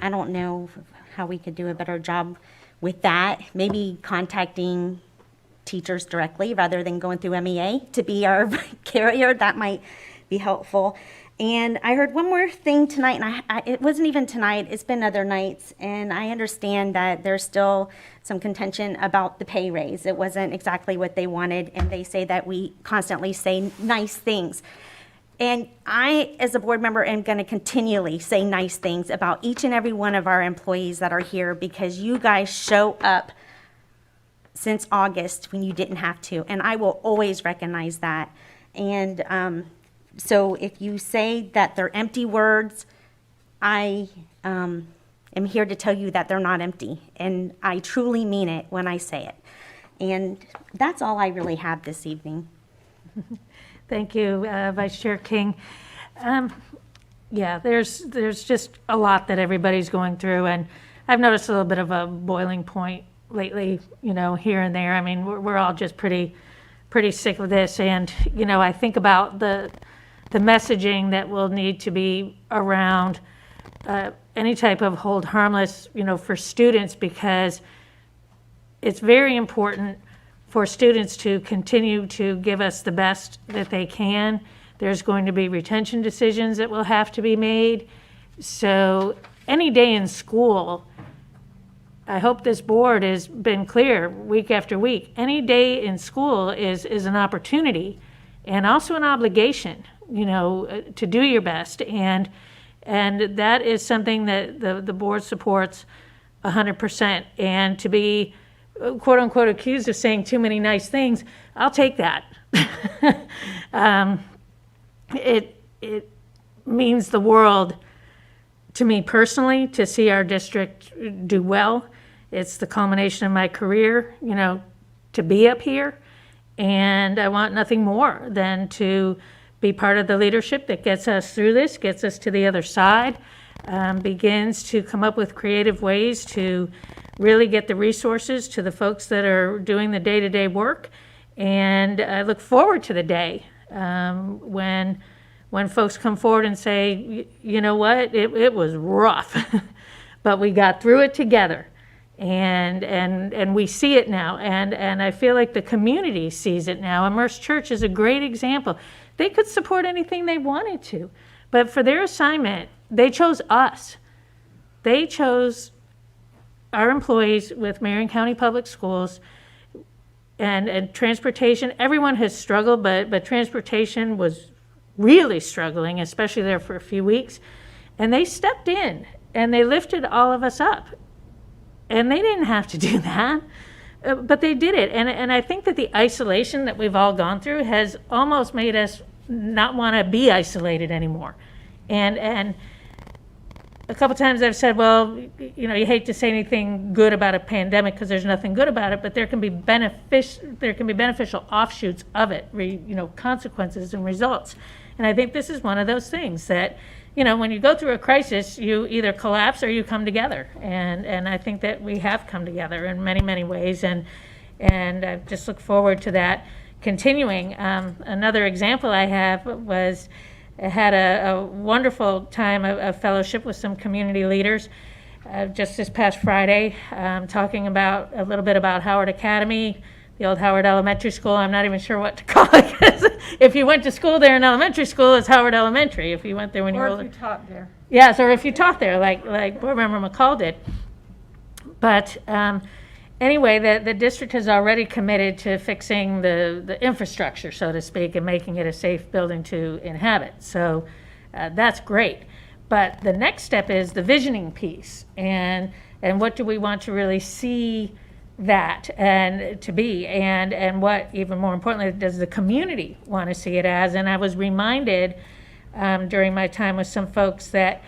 I don't know how we could do a better job with that. Maybe contacting teachers directly rather than going through MEA to be our carrier. That might be helpful. And I heard one more thing tonight, and it wasn't even tonight, it's been other nights, and I understand that there's still some contention about the pay raise. It wasn't exactly what they wanted, and they say that we constantly say nice things. And I, as a board member, am going to continually say nice things about each and every one of our employees that are here, because you guys show up since August when you didn't have to, and I will always recognize that. And so if you say that they're empty words, I am here to tell you that they're not empty, and I truly mean it when I say it. And that's all I really have this evening. Thank you, Vice Chair King. Yeah, there's just a lot that everybody's going through, and I've noticed a little bit of a boiling point lately, here and there. I mean, we're all just pretty sick of this, and, I think about the messaging that will need to be around any type of hold harmless, for students, because it's very important for students to continue to give us the best that they can. There's going to be retention decisions that will have to be made. So any day in school, I hope this board has been clear week after week, any day in school is an opportunity and also an obligation, to do your best. And that is something that the board supports 100%. And to be quote unquote accused of saying too many nice things, I'll take that. It means the world to me personally to see our district do well. It's the culmination of my career, to be up here, and I want nothing more than to be part of the leadership that gets us through this, gets us to the other side, begins to come up with creative ways to really get the resources to the folks that are doing the day-to-day work. And I look forward to the day when folks come forward and say, you know what, it was rough, but we got through it together. And we see it now, and I feel like the community sees it now. Immerse Church is a great example. They could support anything they wanted to, but for their assignment, they chose us. They chose our employees with Marion County Public Schools, and transportation. Everyone has struggled, but transportation was really struggling, especially there for a few weeks. And they stepped in, and they lifted all of us up. And they didn't have to do that, but they did it. And I think that the isolation that we've all gone through has almost made us not want to be isolated anymore. And a couple times I've said, well, you hate to say anything good about a pandemic because there's nothing good about it, but there can be beneficial offshoots of it, consequences and results. And I think this is one of those things that, when you go through a crisis, you either collapse or you come together. And I think that we have come together in many, many ways. And I just look forward to that continuing. Another example I have was I had a wonderful time of fellowship with some community leaders just this past Friday, talking about a little bit about Howard Academy, the old Howard Elementary School. I'm not even sure what to call it, because if you went to school there in elementary school, it's Howard Elementary. If you went there when you were older. Or if you taught there. Yes, or if you taught there, like Board Member McCall did. But anyway, the district has already committed to fixing the infrastructure, so to speak, and making it a safe building to inhabit. So that's great. But the next step is the visioning piece, and what do we want to really see that and to be, and what, even more importantly, does the community want to see it as? And I was reminded during my time with some folks that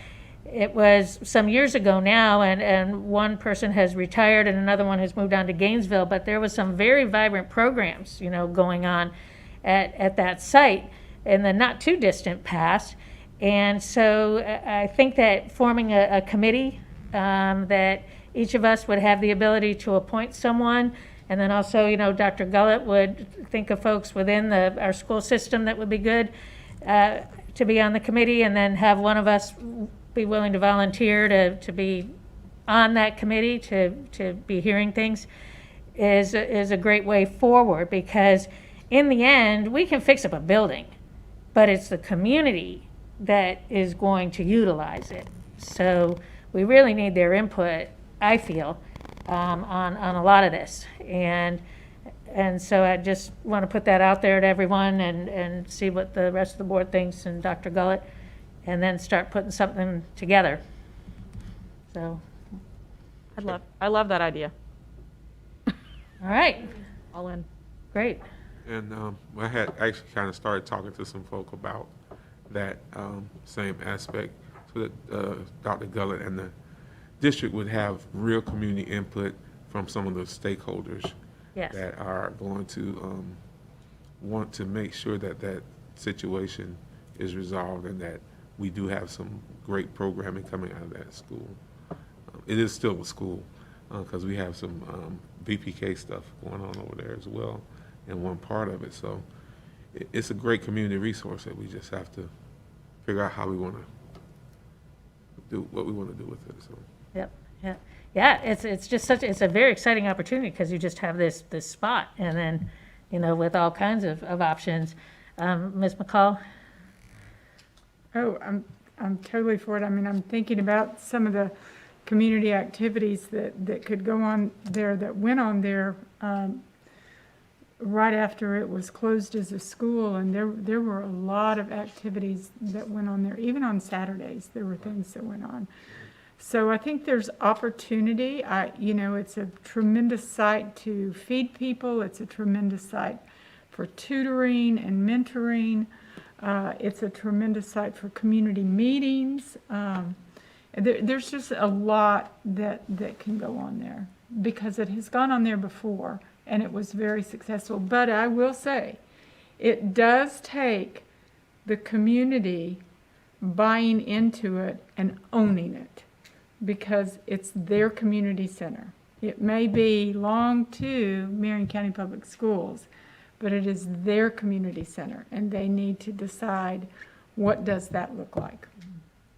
it was some years ago now, and one person has retired and another one has moved on to Gainesville, but there was some very vibrant programs, going on at that site in the not too distant past. And so I think that forming a committee that each of us would have the ability to appoint someone, and then also, Dr. Gullett would think of folks within our school system that would be good to be on the committee, and then have one of us be willing to volunteer to be on that committee, to be hearing things, is a great way forward, because in the end, we can fix up a building. but it's the community that is going to utilize it. So we really need their input, I feel, on a lot of this. And so I just want to put that out there to everyone and see what the rest of the board thinks and Dr. Gullett, and then start putting something together. So, I love that idea. all right, All in. great. And I had actually kind of started talking to some folk about that same aspect, so that Dr. Gullett and the district would have real community input from some of the stakeholders Yes. that are going to want to make sure that that situation is resolved and that we do have some great programming coming out of that school. It is still a school because we have some BPK stuff going on over there as well in one part of it. So it's a great community resource that we just have to figure out how we want to do what we want to do with it. So. Yep, yeah. Yeah, it's just it's a very exciting opportunity because you just have this spot, and then, with all kinds of options. Ms. McCall? Oh, I'm totally for it. I mean, I'm thinking about some of the community activities that could go on there, that went on there right after it was closed as a school, and there were a lot of activities that went on there. Even on Saturdays, there were things that went on. So I think there's opportunity. It's a tremendous site to feed people. It's a tremendous site for tutoring and mentoring. It's a tremendous site for community meetings. There's just a lot that can go on there because it has gone on there before and it was very successful. But I will say, it does take the community buying into it and owning it, because it's their community center. It may belong to Marion County Public Schools, but it is their community center, and they need to decide, what does that look like?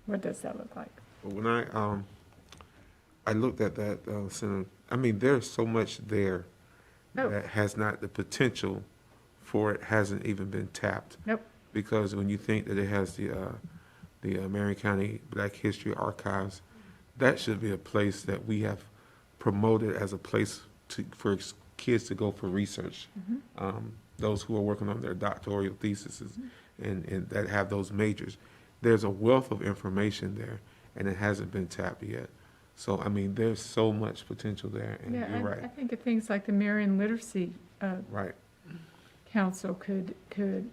What does that look like? When I looked at that center, I mean, there's so much there that has not, the potential for it hasn't even been tapped. Nope. Because when you think that it has the Marion County Black History Archives, that should be a place that we have promoted as a place for kids to go for research. Those who are working on their doctoral theses and that have those majors. There's a wealth of information there, and it hasn't been tapped yet. So, I mean, there's so much potential there, and Yeah, you're I right. think of things like the Marion Literacy Right. Council could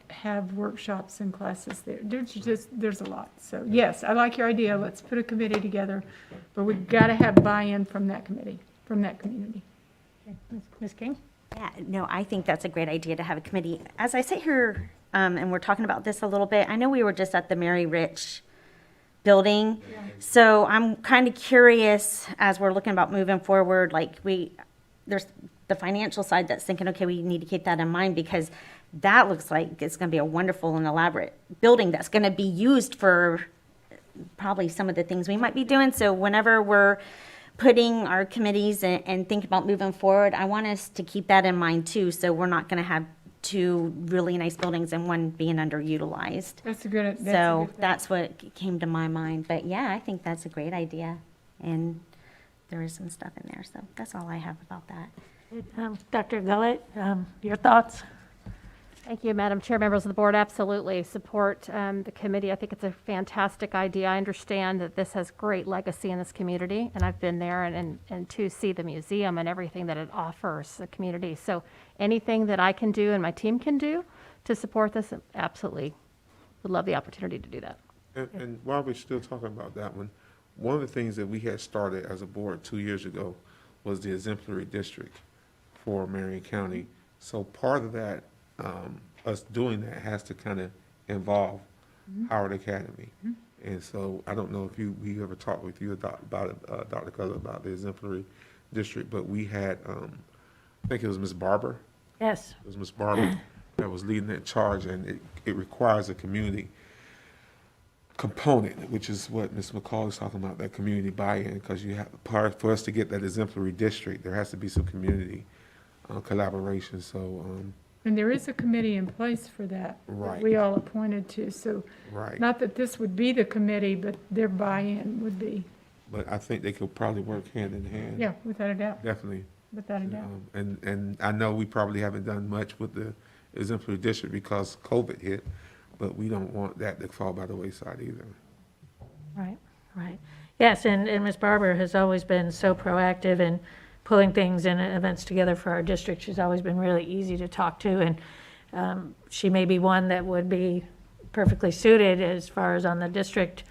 have workshops and classes there. There's a lot. So yes, I like your idea. Let's put a committee together, but we've got to have buy-in from that committee, from that community. Okay. Ms. King? Yeah, no, I think that's a great idea to have a committee. As I sit here, and we're talking about this a little bit, I know we were just at the Mary Rich building. So I'm kind of curious, as we're looking about moving forward, there's the financial side that's thinking, okay, we need to keep that in mind, because that looks like it's going to be a wonderful and elaborate building that's going to be used for probably some of the things we might be doing. So whenever we're putting our committees and think about moving forward, I want us to keep that in mind too. So we're not going to have two really nice buildings and one being underutilized. That's what came to my mind. But yeah, I think that's a great idea. And there is some stuff in there. So that's all I have about that. Dr. Gullett, your thoughts? Thank you, Madam Chair, members of the board. Absolutely support the committee. I think it's a fantastic idea. I understand that this has great legacy in this community, and I've been there and to see the museum and everything that it offers the community. So anything that I can do and my team can do to support this, absolutely would love the opportunity to do that. And while we're still talking about that one of the things that we had started as a board 2 years ago was the exemplary district for Marion County. So part of that, us doing that has to kind of involve Howard Academy. And so I don't know if we ever talked with you about it, Dr. Culler, about the exemplary district, but we had, I think it was Ms. Barber. Yes. It was Ms. Barber that was leading that charge, and it requires a community component, which is what Ms. McCall is talking about, that community buy-in, because you have, for us to get that exemplary district, there has to be some community collaboration. So And there is a committee in place for that. Right. That we all appointed to, so. Right. Not that this would be the committee, but their buy-in would be, But I think they could probably work hand in hand. yeah, without a doubt, Definitely. without a doubt. And I know we probably haven't done much with the exemplary district because COVID hit, but we don't want that to fall by the wayside either. Right, right. Yes, and Ms. Barber has always been so proactive in pulling things and events together for our district. She's always been really easy to talk to, and she may be one that would be perfectly suited as far as on the district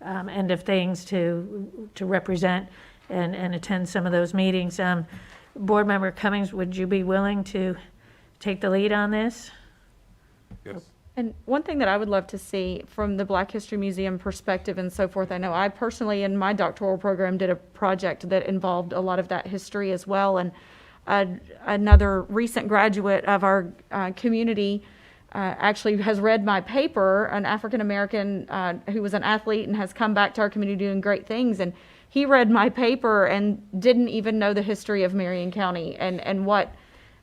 end of things to represent and attend some of those meetings. Board Member Cummings, would you be willing to take the lead on this? Yes. And one thing that I would love to see from the Black History Museum perspective and so forth, I know I personally in my doctoral program did a project that involved a lot of that history as well. And another recent graduate of our community actually has read my paper, an African American who was an athlete and has come back to our community doing great things. And he read my paper and didn't even know the history of Marion County and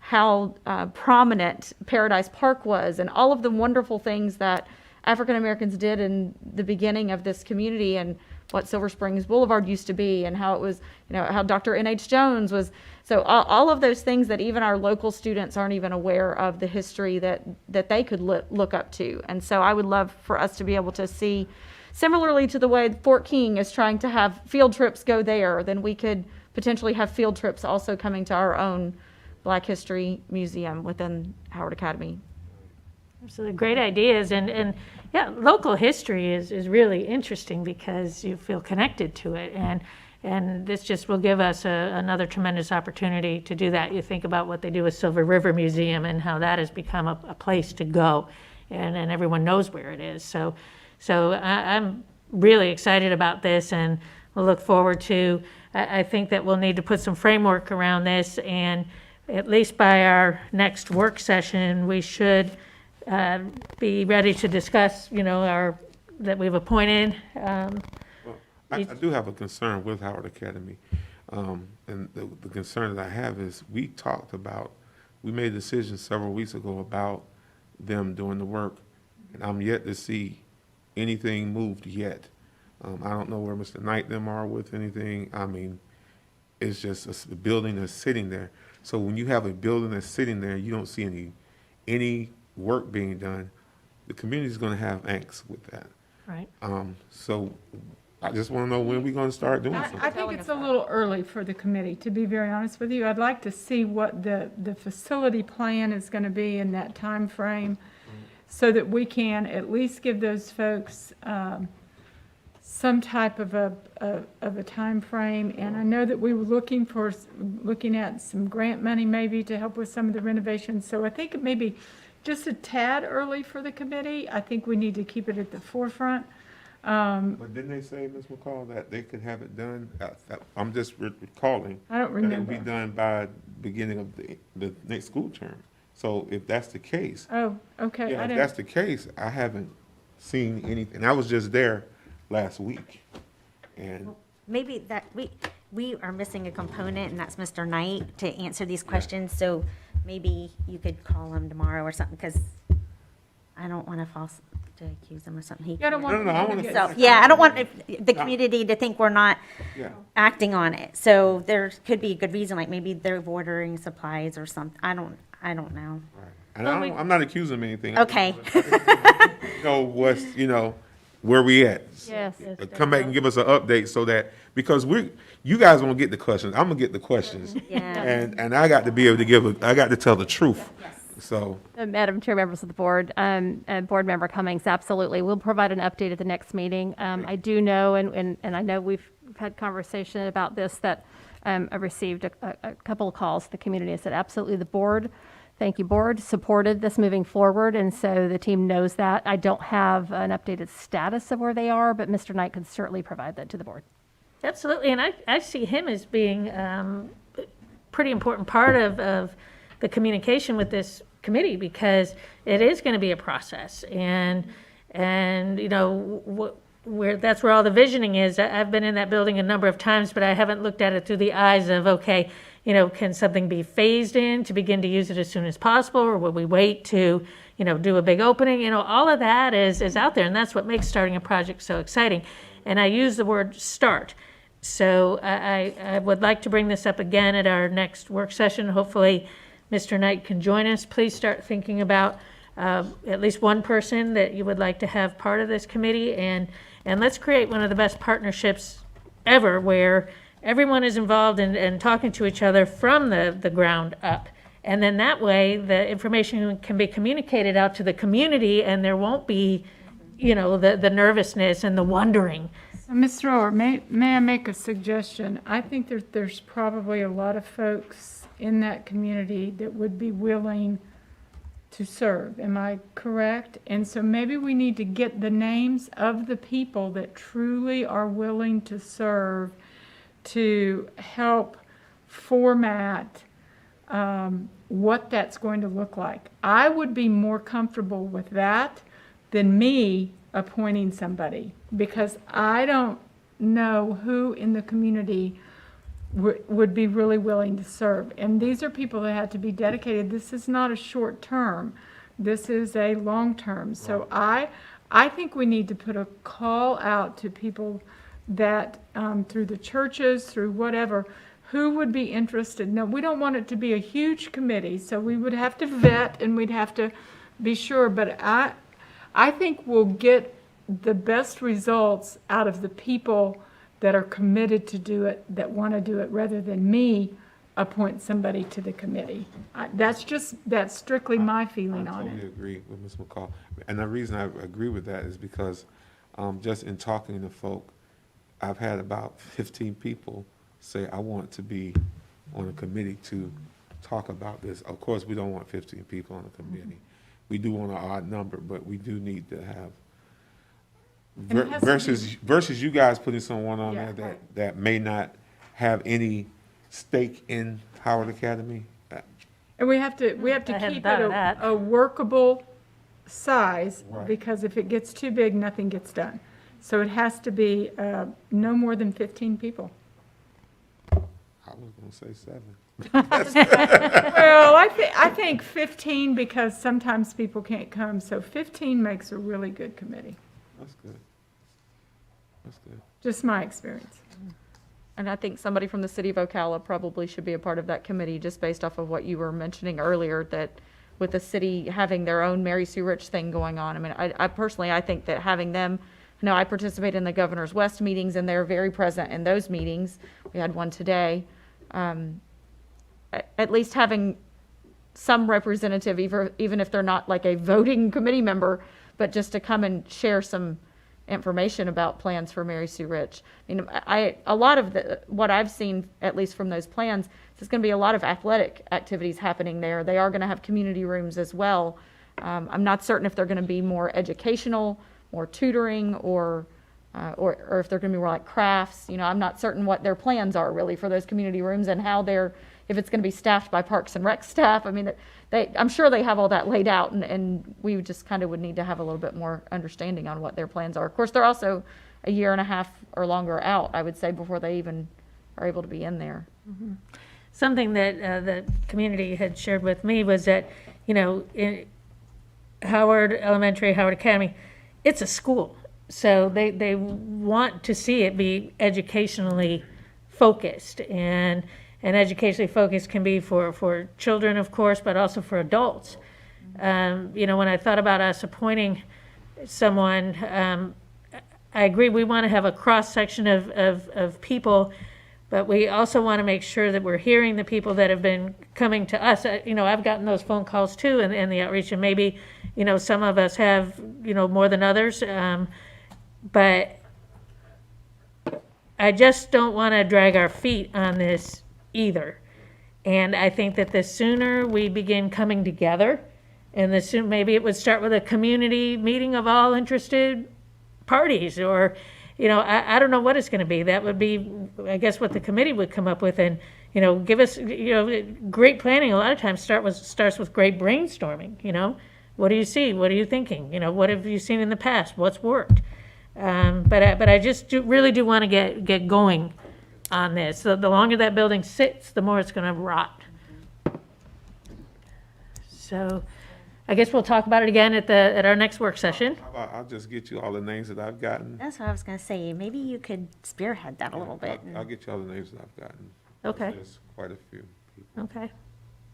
how prominent Paradise Park was and all of the wonderful things that African Americans did in the beginning of this community and what Silver Springs Boulevard used to be and how it was, how Dr. N.H. Jones was. So all of those things that even our local students aren't even aware of the history that they could look up to. And so I would love for us to be able to see, similarly to the way Fort King is trying to have field trips go there, then we could potentially have field trips also coming to our own Black History Museum within Howard Academy. So the great ideas, and yeah, local history is really interesting because you feel connected to it, and this just will give us another tremendous opportunity to do that. You think about what they do with Silver River Museum and how that has become a place to go, and everyone knows where it is. So I'm really excited about this, and we'll look forward to. I think that we'll need to put some framework around this, and at least by our next work session, we should be ready to discuss, that we've appointed. I do have a concern with Howard Academy. And the concern that I have is we made a decision several weeks ago about them doing the work, and I'm yet to see anything moved yet. I don't know where Mr. Knight them are with anything. I mean, it's just a building that's sitting there. So when you have a building that's sitting there, you don't see any work being done, the community's going to have angst with that. Right. So I just want to know when we're going to start doing something. I think it's a little early for the committee, to be very honest with you. I'd like to see what the facility plan is going to be in that time frame so that we can at least give those folks some type of a time frame. And I know that we were looking at some grant money maybe to help with some of the renovations. So I think it may be just a tad early for the committee. I think we need to keep it at the forefront. But didn't they say, Ms. McCall, that they could have it done? I'm just recalling. I don't That it remember. would be done by beginning of the next school term. So if that's the case, Oh, okay. yeah, I if don't. that's the case, I haven't seen anything. I was just there last week, and Maybe that we are missing a component, and that's Mr. Knight to answer these questions. So maybe you could call him tomorrow or something, because I don't want to accuse him of something. Yeah, I don't want No, I people wanna- to get- So, yeah, I don't want the community to think we're not yeah. acting on it. So there could be a good reason, like maybe they're ordering supplies or something. I don't know. Right. And I'm not accusing them of anything. Okay. Where we at. Yes. Come back and give us an update so that, because you guys won't get the questions, I'm gonna get the questions. Yeah. And I got to be able to I got to tell the truth. So, Madam Chair, members of the board, and Board Member Cummings, absolutely. We'll provide an update at the next meeting. I do know, and I know we've had conversation about this, that I've received a couple of calls. The community has said, absolutely, the board, thank you, board, supported this moving forward, and so the team knows that. I don't have an updated status of where they are, but Mr. Knight could certainly provide that to the board. Absolutely, and I see him as being a pretty important part of the communication with this committee, because it is going to be a process, and that's where all the visioning is. I've been in that building a number of times, but I haven't looked at it through the eyes of, okay, can something be phased in to begin to use it as soon as possible, or will we wait to, do a big opening? All of that is out there, and that's what makes starting a project so exciting. And I use the word start. So I would like to bring this up again at our next work session. Hopefully, Mr. Knight can join us. Please start thinking about at least one person that you would like to have part of this committee, and let's create one of the best partnerships ever, where everyone is involved in talking to each other from the ground up. And then that way, the information can be communicated out to the community, and there won't be, the nervousness and the wondering. Ms. Thrower, may I make a suggestion? I think there's probably a lot of folks in that community that would be willing to serve. Am I correct? And so maybe we need to get the names of the people that truly are willing to serve to help format what that's going to look like. I would be more comfortable with that than me appointing somebody, because I don't know who in the community would be really willing to serve. And these are people that had to be dedicated. This is not a short term. This is a long term. So I think we need to put a call out to people that through the churches, through whatever, who would be interested. Now, we don't want it to be a huge committee, so we would have to vet and we'd have to be sure. But I think we'll get the best results out of the people that are committed to do it, that want to do it, rather than me appoint somebody to the committee. That's strictly my feeling on I totally it. agree with Ms. McCall. And the reason I agree with that is because just in talking to folk, I've had about 15 people say, I want to be on a committee to talk about this. Of course, we don't want 15 people on a committee. We do want an odd number, but we do need to have, And it has to versus you guys putting someone on Yeah, there right. that may not have any stake in Howard Academy. And we have to I hadn't keep thought it of that. a workable size, Right. because if it gets too big, nothing gets done. So it has to be no more than 15 people. I was gonna say 7. Well, I think 15, because sometimes people can't come, so 15 makes a really good committee. That's good. That's good. Just my experience. And I think somebody from the city of Ocala probably should be a part of that committee, just based off of what you were mentioning earlier, that with the city having their own Mary Sue Rich thing going on. I mean, I personally, I think that having them, I participate in the Governor's West meetings, and they're very present in those meetings. We had one today. At least having some representative, even if they're not like a voting committee member, but just to come and share some information about plans for Mary Sue Rich. I mean, a lot of what I've seen, at least from those plans, there's going to be a lot of athletic activities happening there. They are going to have community rooms as well. I'm not certain if they're going to be more educational, more tutoring, or if they're going to be more like crafts. I'm not certain what their plans are really for those community rooms, and how if it's going to be staffed by Parks and Rec staff. I mean, I'm sure they have all that laid out, and we just kind of would need to have a little bit more understanding on what their plans are. Of course, they're also a year and a half or longer out, I would say, before they even are able to be in there. Something that the community had shared with me was that, in Howard Elementary, Howard Academy, it's a school. So they want to see it be educationally focused. And educationally focused can be for children, of course, but also for adults. When I thought about us appointing someone, I agree we want to have a cross-section of people, but we also want to make sure that we're hearing the people that have been coming to us. I've gotten those phone calls too, and the outreach, and maybe, some of us have, more than others. But I just don't want to drag our feet on this either. And I think that the sooner we begin coming together, and maybe it would start with a community meeting of all interested parties, or, I don't know what it's going to be. That would be, I guess, what the committee would come up with, and, give us, great planning. A lot of times starts with great brainstorming. What do you see? What are you thinking? What have you seen in the past? What's worked? But I just really do want to get going on this. So the longer that building sits, the more it's going to rot. So I guess we'll talk about it again at our next work session. How about I'll just get you all the names that I've gotten. That's what I was gonna say. Maybe you could spearhead that a little bit. I'll get you all the names that I've gotten. Okay. There's quite a few people. Okay.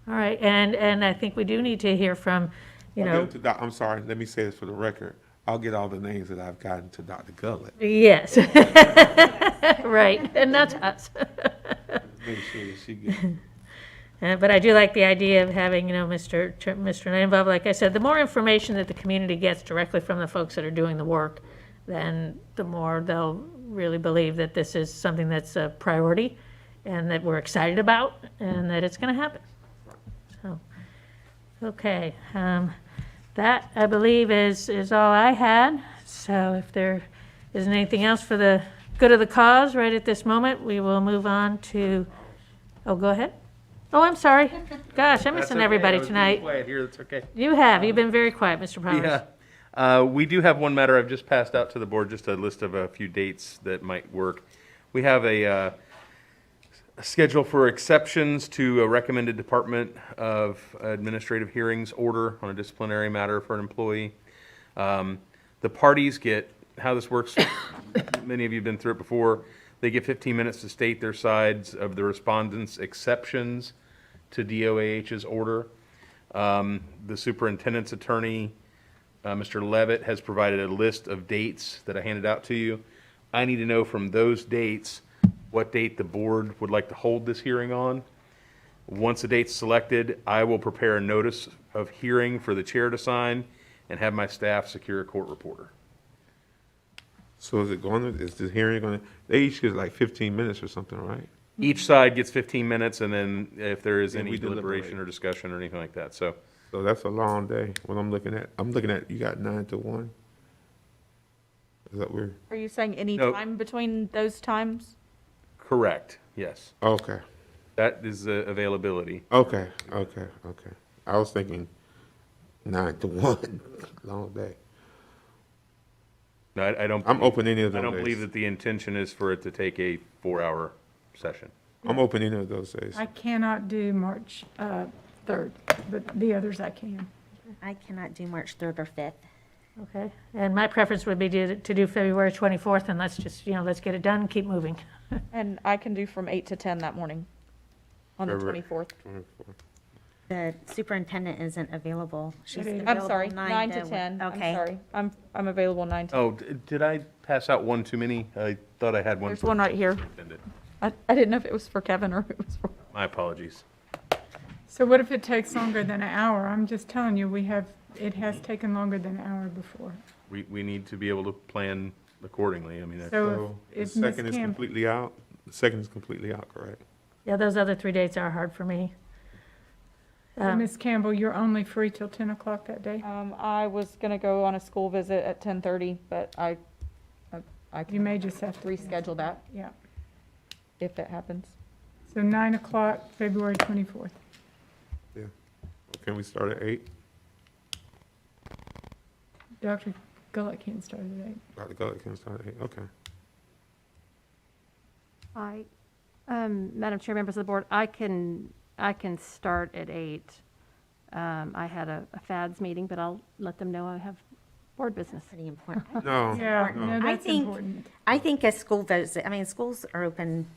All right. And I think we do need to hear from, you I'll know, get it to I'm sorry, let me say this for the record. I'll get all the names that I've gotten to Dr. Gullett. yes. Right. And that's us. Make sure that she gets. But I do like the idea of having, you know, Mr. Knight involved. Like I said, the more information that the community gets directly from the folks that are doing the work, then the more they'll really believe that this is something that's a priority and that we're excited about and that it's going to happen. So, okay. That, I believe, is all I had. So if there isn't anything else for the good of the cause right at this moment, we will move on to, oh, go ahead. Oh, I'm sorry. Gosh, I'm missing everybody tonight. Quiet here, that's okay. You've been very quiet, Mr. Powers. Yeah. We do have one matter I've just passed out to the board, just a list of a few dates that might work. We have a schedule for exceptions to a recommended Department of Administrative Hearings order on a disciplinary matter for an employee. The parties get, how this works, many of you have been through it before, they get 15 minutes to state their sides of the respondent's exceptions to DOAH's order. The superintendent's attorney, Mr. Levitt, has provided a list of dates that I handed out to you. I need to know from those dates what date the board would like to hold this hearing on. Once the date's selected, I will prepare a notice of hearing for the chair to sign and have my staff secure a court reporter. So is the hearing going to, they each get like 15 minutes or something, right? Each side gets 15 minutes, and then if there is Then any we deliberation deliberate. or discussion or anything like that, so. So that's a long day. What I'm looking at, you got 9 to 1? Is that weird? Are you saying any No. time between those times? Correct, yes. Okay, That is the availability. okay. I was thinking 9 to 1, long day. No, I don't. I'm open any of I those don't days. believe that the intention is for it to take a 4-hour session. I'm open any of those days. I cannot do March 3rd, but the others I can. I cannot do March 3rd or 5th. Okay. And my preference would be to do February 24th, and let's just, you know, let's get it done, keep moving. And I can do from 8 to 10 that morning on the February 24th. 24. The superintendent isn't available. She's It is. I'm available sorry, 9 to 10. Okay. I'm sorry. I'm available 9 to 10. Oh, did I pass out one too many? I thought I had one. There's for one right here. superintendent. I didn't know if it was for Kevin or if it was for. My apologies. So what if it takes longer than an hour? I'm just telling you, it has taken longer than an hour before. We need to be able to plan accordingly. I mean, that's. So So the if Ms. second is Camp, completely out? The second is completely out, correct? Yeah, those other 3 dates are hard for me. Ms. Campbell, you're only free till 10 o'clock that day? I was gonna go on a school visit at 10:30, but I You can may just have to. reschedule that Yeah. if it happens. So 9 o'clock, February 24th. Yeah. Can we start at 8? Dr. Gullett can't start at 8. Dr. Gullett can start at 8, okay. Madam Chair, members of the board, I can start at 8. I had a FADS meeting, but I'll let them know I have board business. Pretty important. No. Yeah, no. no, I that's think- important. I think a school visit, schools are open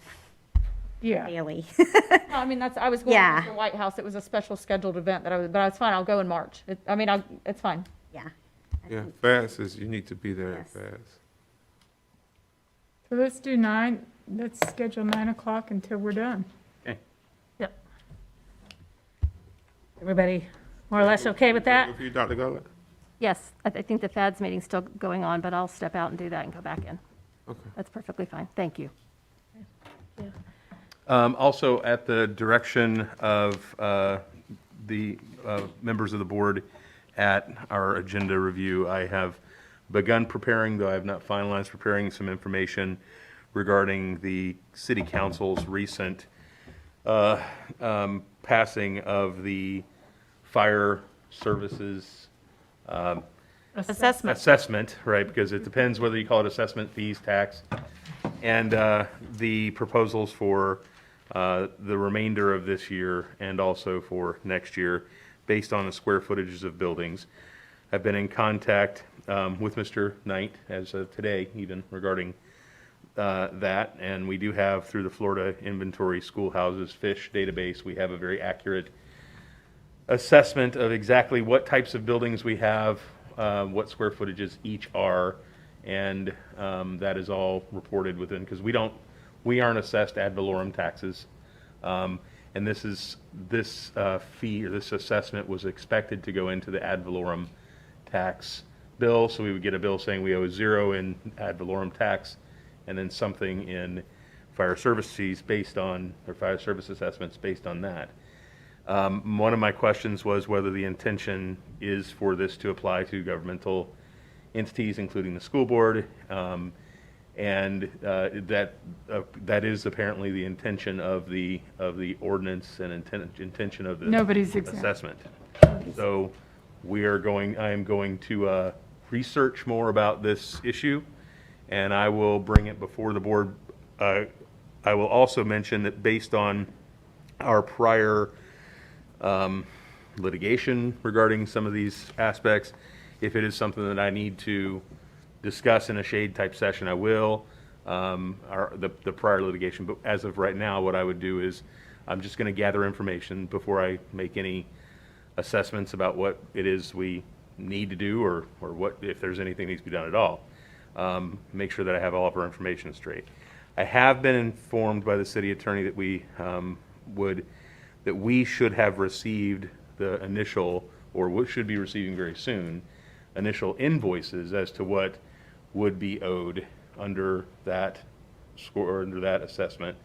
Yeah. daily. No, I mean, I was going Yeah. to the White House. It was a special scheduled event but it's fine. I'll go in March. It's fine. Yeah. I Yeah, think- fast is, you need to be there Yes. fast. So let's do 9, let's schedule 9 o'clock until we're done. Yep. Everybody more or less okay with that? Good for you, Dr. Gullett? Yes, I think the FADS meeting's still going on, but I'll step out and do that and go back in. Okay. That's perfectly fine. Thank you. Also, at the direction of the members of the board at our agenda review, I have begun preparing, though I have not finalized preparing, some information regarding the city council's recent passing of the fire services assessment, right, because it depends whether you call it assessment, fees, tax, and the proposals for the remainder of this year and also for next year, based on the square footages of buildings. I've been in contact with Mr. Knight as of today, even regarding that, and we do have, through the Florida Inventory Schoolhouses Fish database, we have a very accurate assessment of exactly what types of buildings we have, what square footages each are, and that is all reported within, because we aren't assessed ad valorem taxes, and this fee or this assessment was expected to go into the ad valorem tax bill, so we would get a bill saying we owe 0 in ad valorem tax, and then something in fire service fees based on, or fire service assessments based on that. One of my questions was whether the intention is for this to apply to governmental entities, including the school board, and that is apparently the intention of the ordinance and intention of the Nobody's exempt. assessment. So I am going to research more about this issue, and I will bring it before the board. I will also mention that based on our prior litigation regarding some of these aspects, if it is something that I need to discuss in a shade type session, I will, the prior litigation. But as of right now, what I would do is I'm just going to gather information before I make any assessments about what it is we need to do, or what, if there's anything that needs to be done at all. Make sure that I have all of our information straight. I have been informed by the city attorney that we should have received the initial, or should be receiving very soon, initial invoices as to what would be owed under that score, or under that assessment.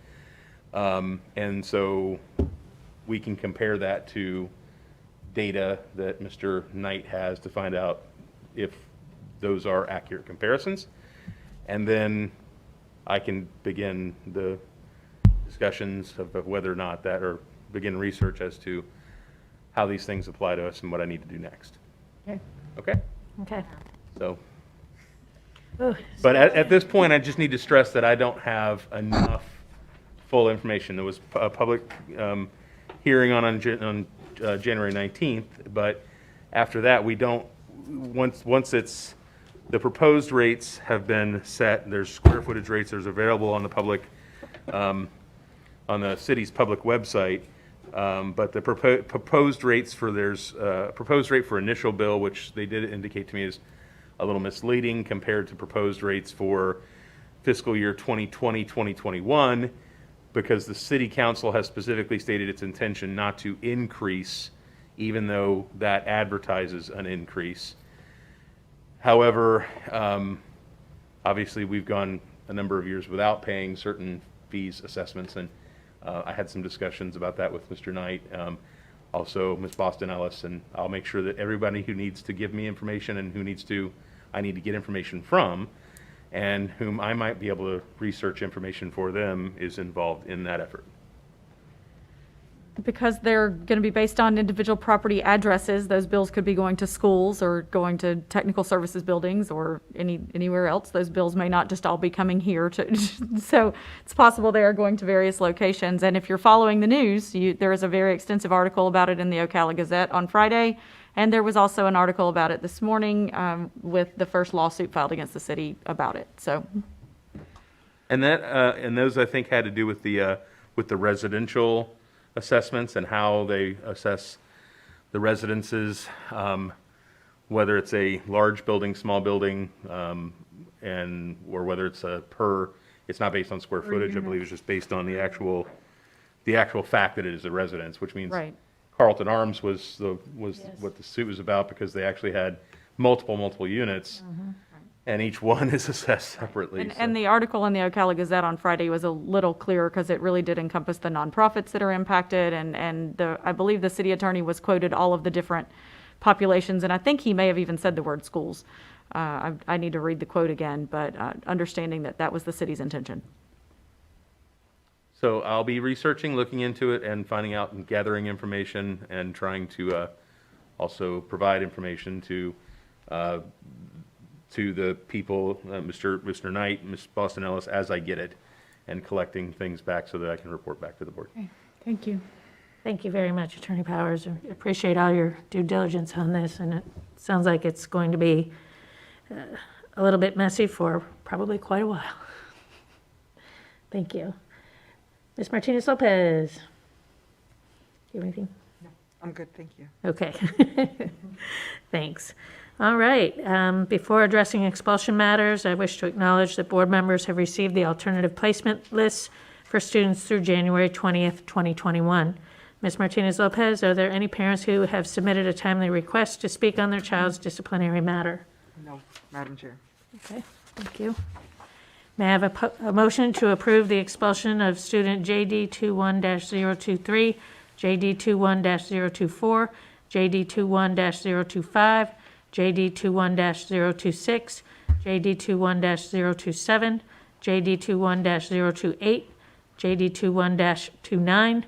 And so we can compare that to data that Mr. Knight has to find out if those are accurate comparisons. And then I can begin the discussions of whether or not that, or begin research as to how these things apply to us and what I need to do next. Okay. Okay? Okay. So, but at this point, I just need to stress that I don't have enough full information. There was a public hearing on January 19th, but after that, we don't, once it's, the proposed rates have been set, there's square footage rates, there's available on the public, on the city's public website, but the proposed rates for, there's proposed rate for initial bill, which they did indicate to me is a little misleading compared to proposed rates for fiscal year 2020, 2021, because the city council has specifically stated its intention not to increase, even though that advertises an increase. However, obviously we've gone a number of years without paying certain fees, assessments, and I had some discussions about that with Mr. Knight, also Ms. Boston Ellis, and I'll make sure that everybody who needs to give me information and I need to get information from, and whom I might be able to research information for them, is involved in that effort. Because they're going to be based on individual property addresses, those bills could be going to schools or going to technical services buildings or anywhere else. Those bills may not just all be coming here to, so it's possible they are going to various locations. And if you're following the news, there is a very extensive article about it in the Ocala Gazette on Friday, and there was also an article about it this morning with the first lawsuit filed against the city about it. So, And that and those I think had to do with the residential assessments and how they assess the residences, whether it's a large building, small building, or whether it's it's not based on square footage. I believe it's just based on the actual fact that it is a residence, which means right. Carlton Arms was what the suit was about, because they actually had multiple units. Mm-hmm. And each one is assessed separately. And the article in the Ocala Gazette on Friday was a little clearer because it really did encompass the nonprofits that are impacted. And I believe the city attorney was quoted all of the different populations. And I think he may have even said the word schools. I need to read the quote again, but understanding that was the city's intention. So I'll be researching, looking into it, and finding out and gathering information and trying to also provide information to to the people, Mr. Knight, Ms. Boston Ellis, as I get it, and collecting things back so that I can report back to the board. Thank you. Thank you very much, Attorney Powers. I appreciate all your due diligence on this, and it sounds like it's going to be a little bit messy for probably quite a while. Thank you. Ms. Martinez Lopez. Do you have anything? I'm good, thank you. Okay. Thanks. All right. Before addressing expulsion matters, I wish to acknowledge that board members have received the alternative placement lists for students through January 20th, 2021. Ms. Martinez Lopez, are there any parents who have submitted a timely request to speak on their child's disciplinary matter? No, Madam Chair. Okay, thank you. May I have a motion to approve the expulsion of student JD 21-023, JD 21-024, JD 21-025, JD 21-026, JD 21-027, JD 21-028, JD 21-29,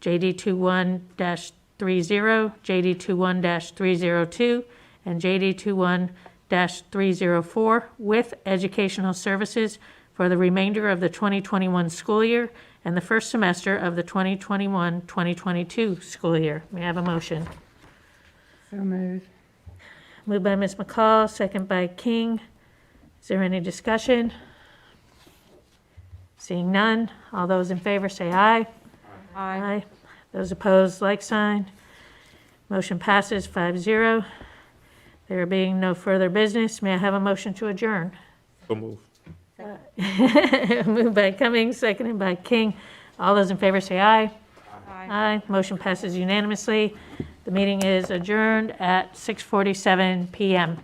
JD 21-30, JD 21-302, and JD 21-304 with educational services for the remainder of the 2021 school year and the first semester of the 2021-2022 school year. May I have a motion? So moved. Moved by Ms. McCall, second by King. Is there any discussion? Seeing none, all those in favor say aye. Aye. Those opposed, like sign. Motion passes 5-0. There being no further business, may I have a motion to adjourn? So move. Moved by Cummings, seconded by King. All those in favor say aye. Aye. Motion passes unanimously. The meeting is adjourned at 6:47 PM.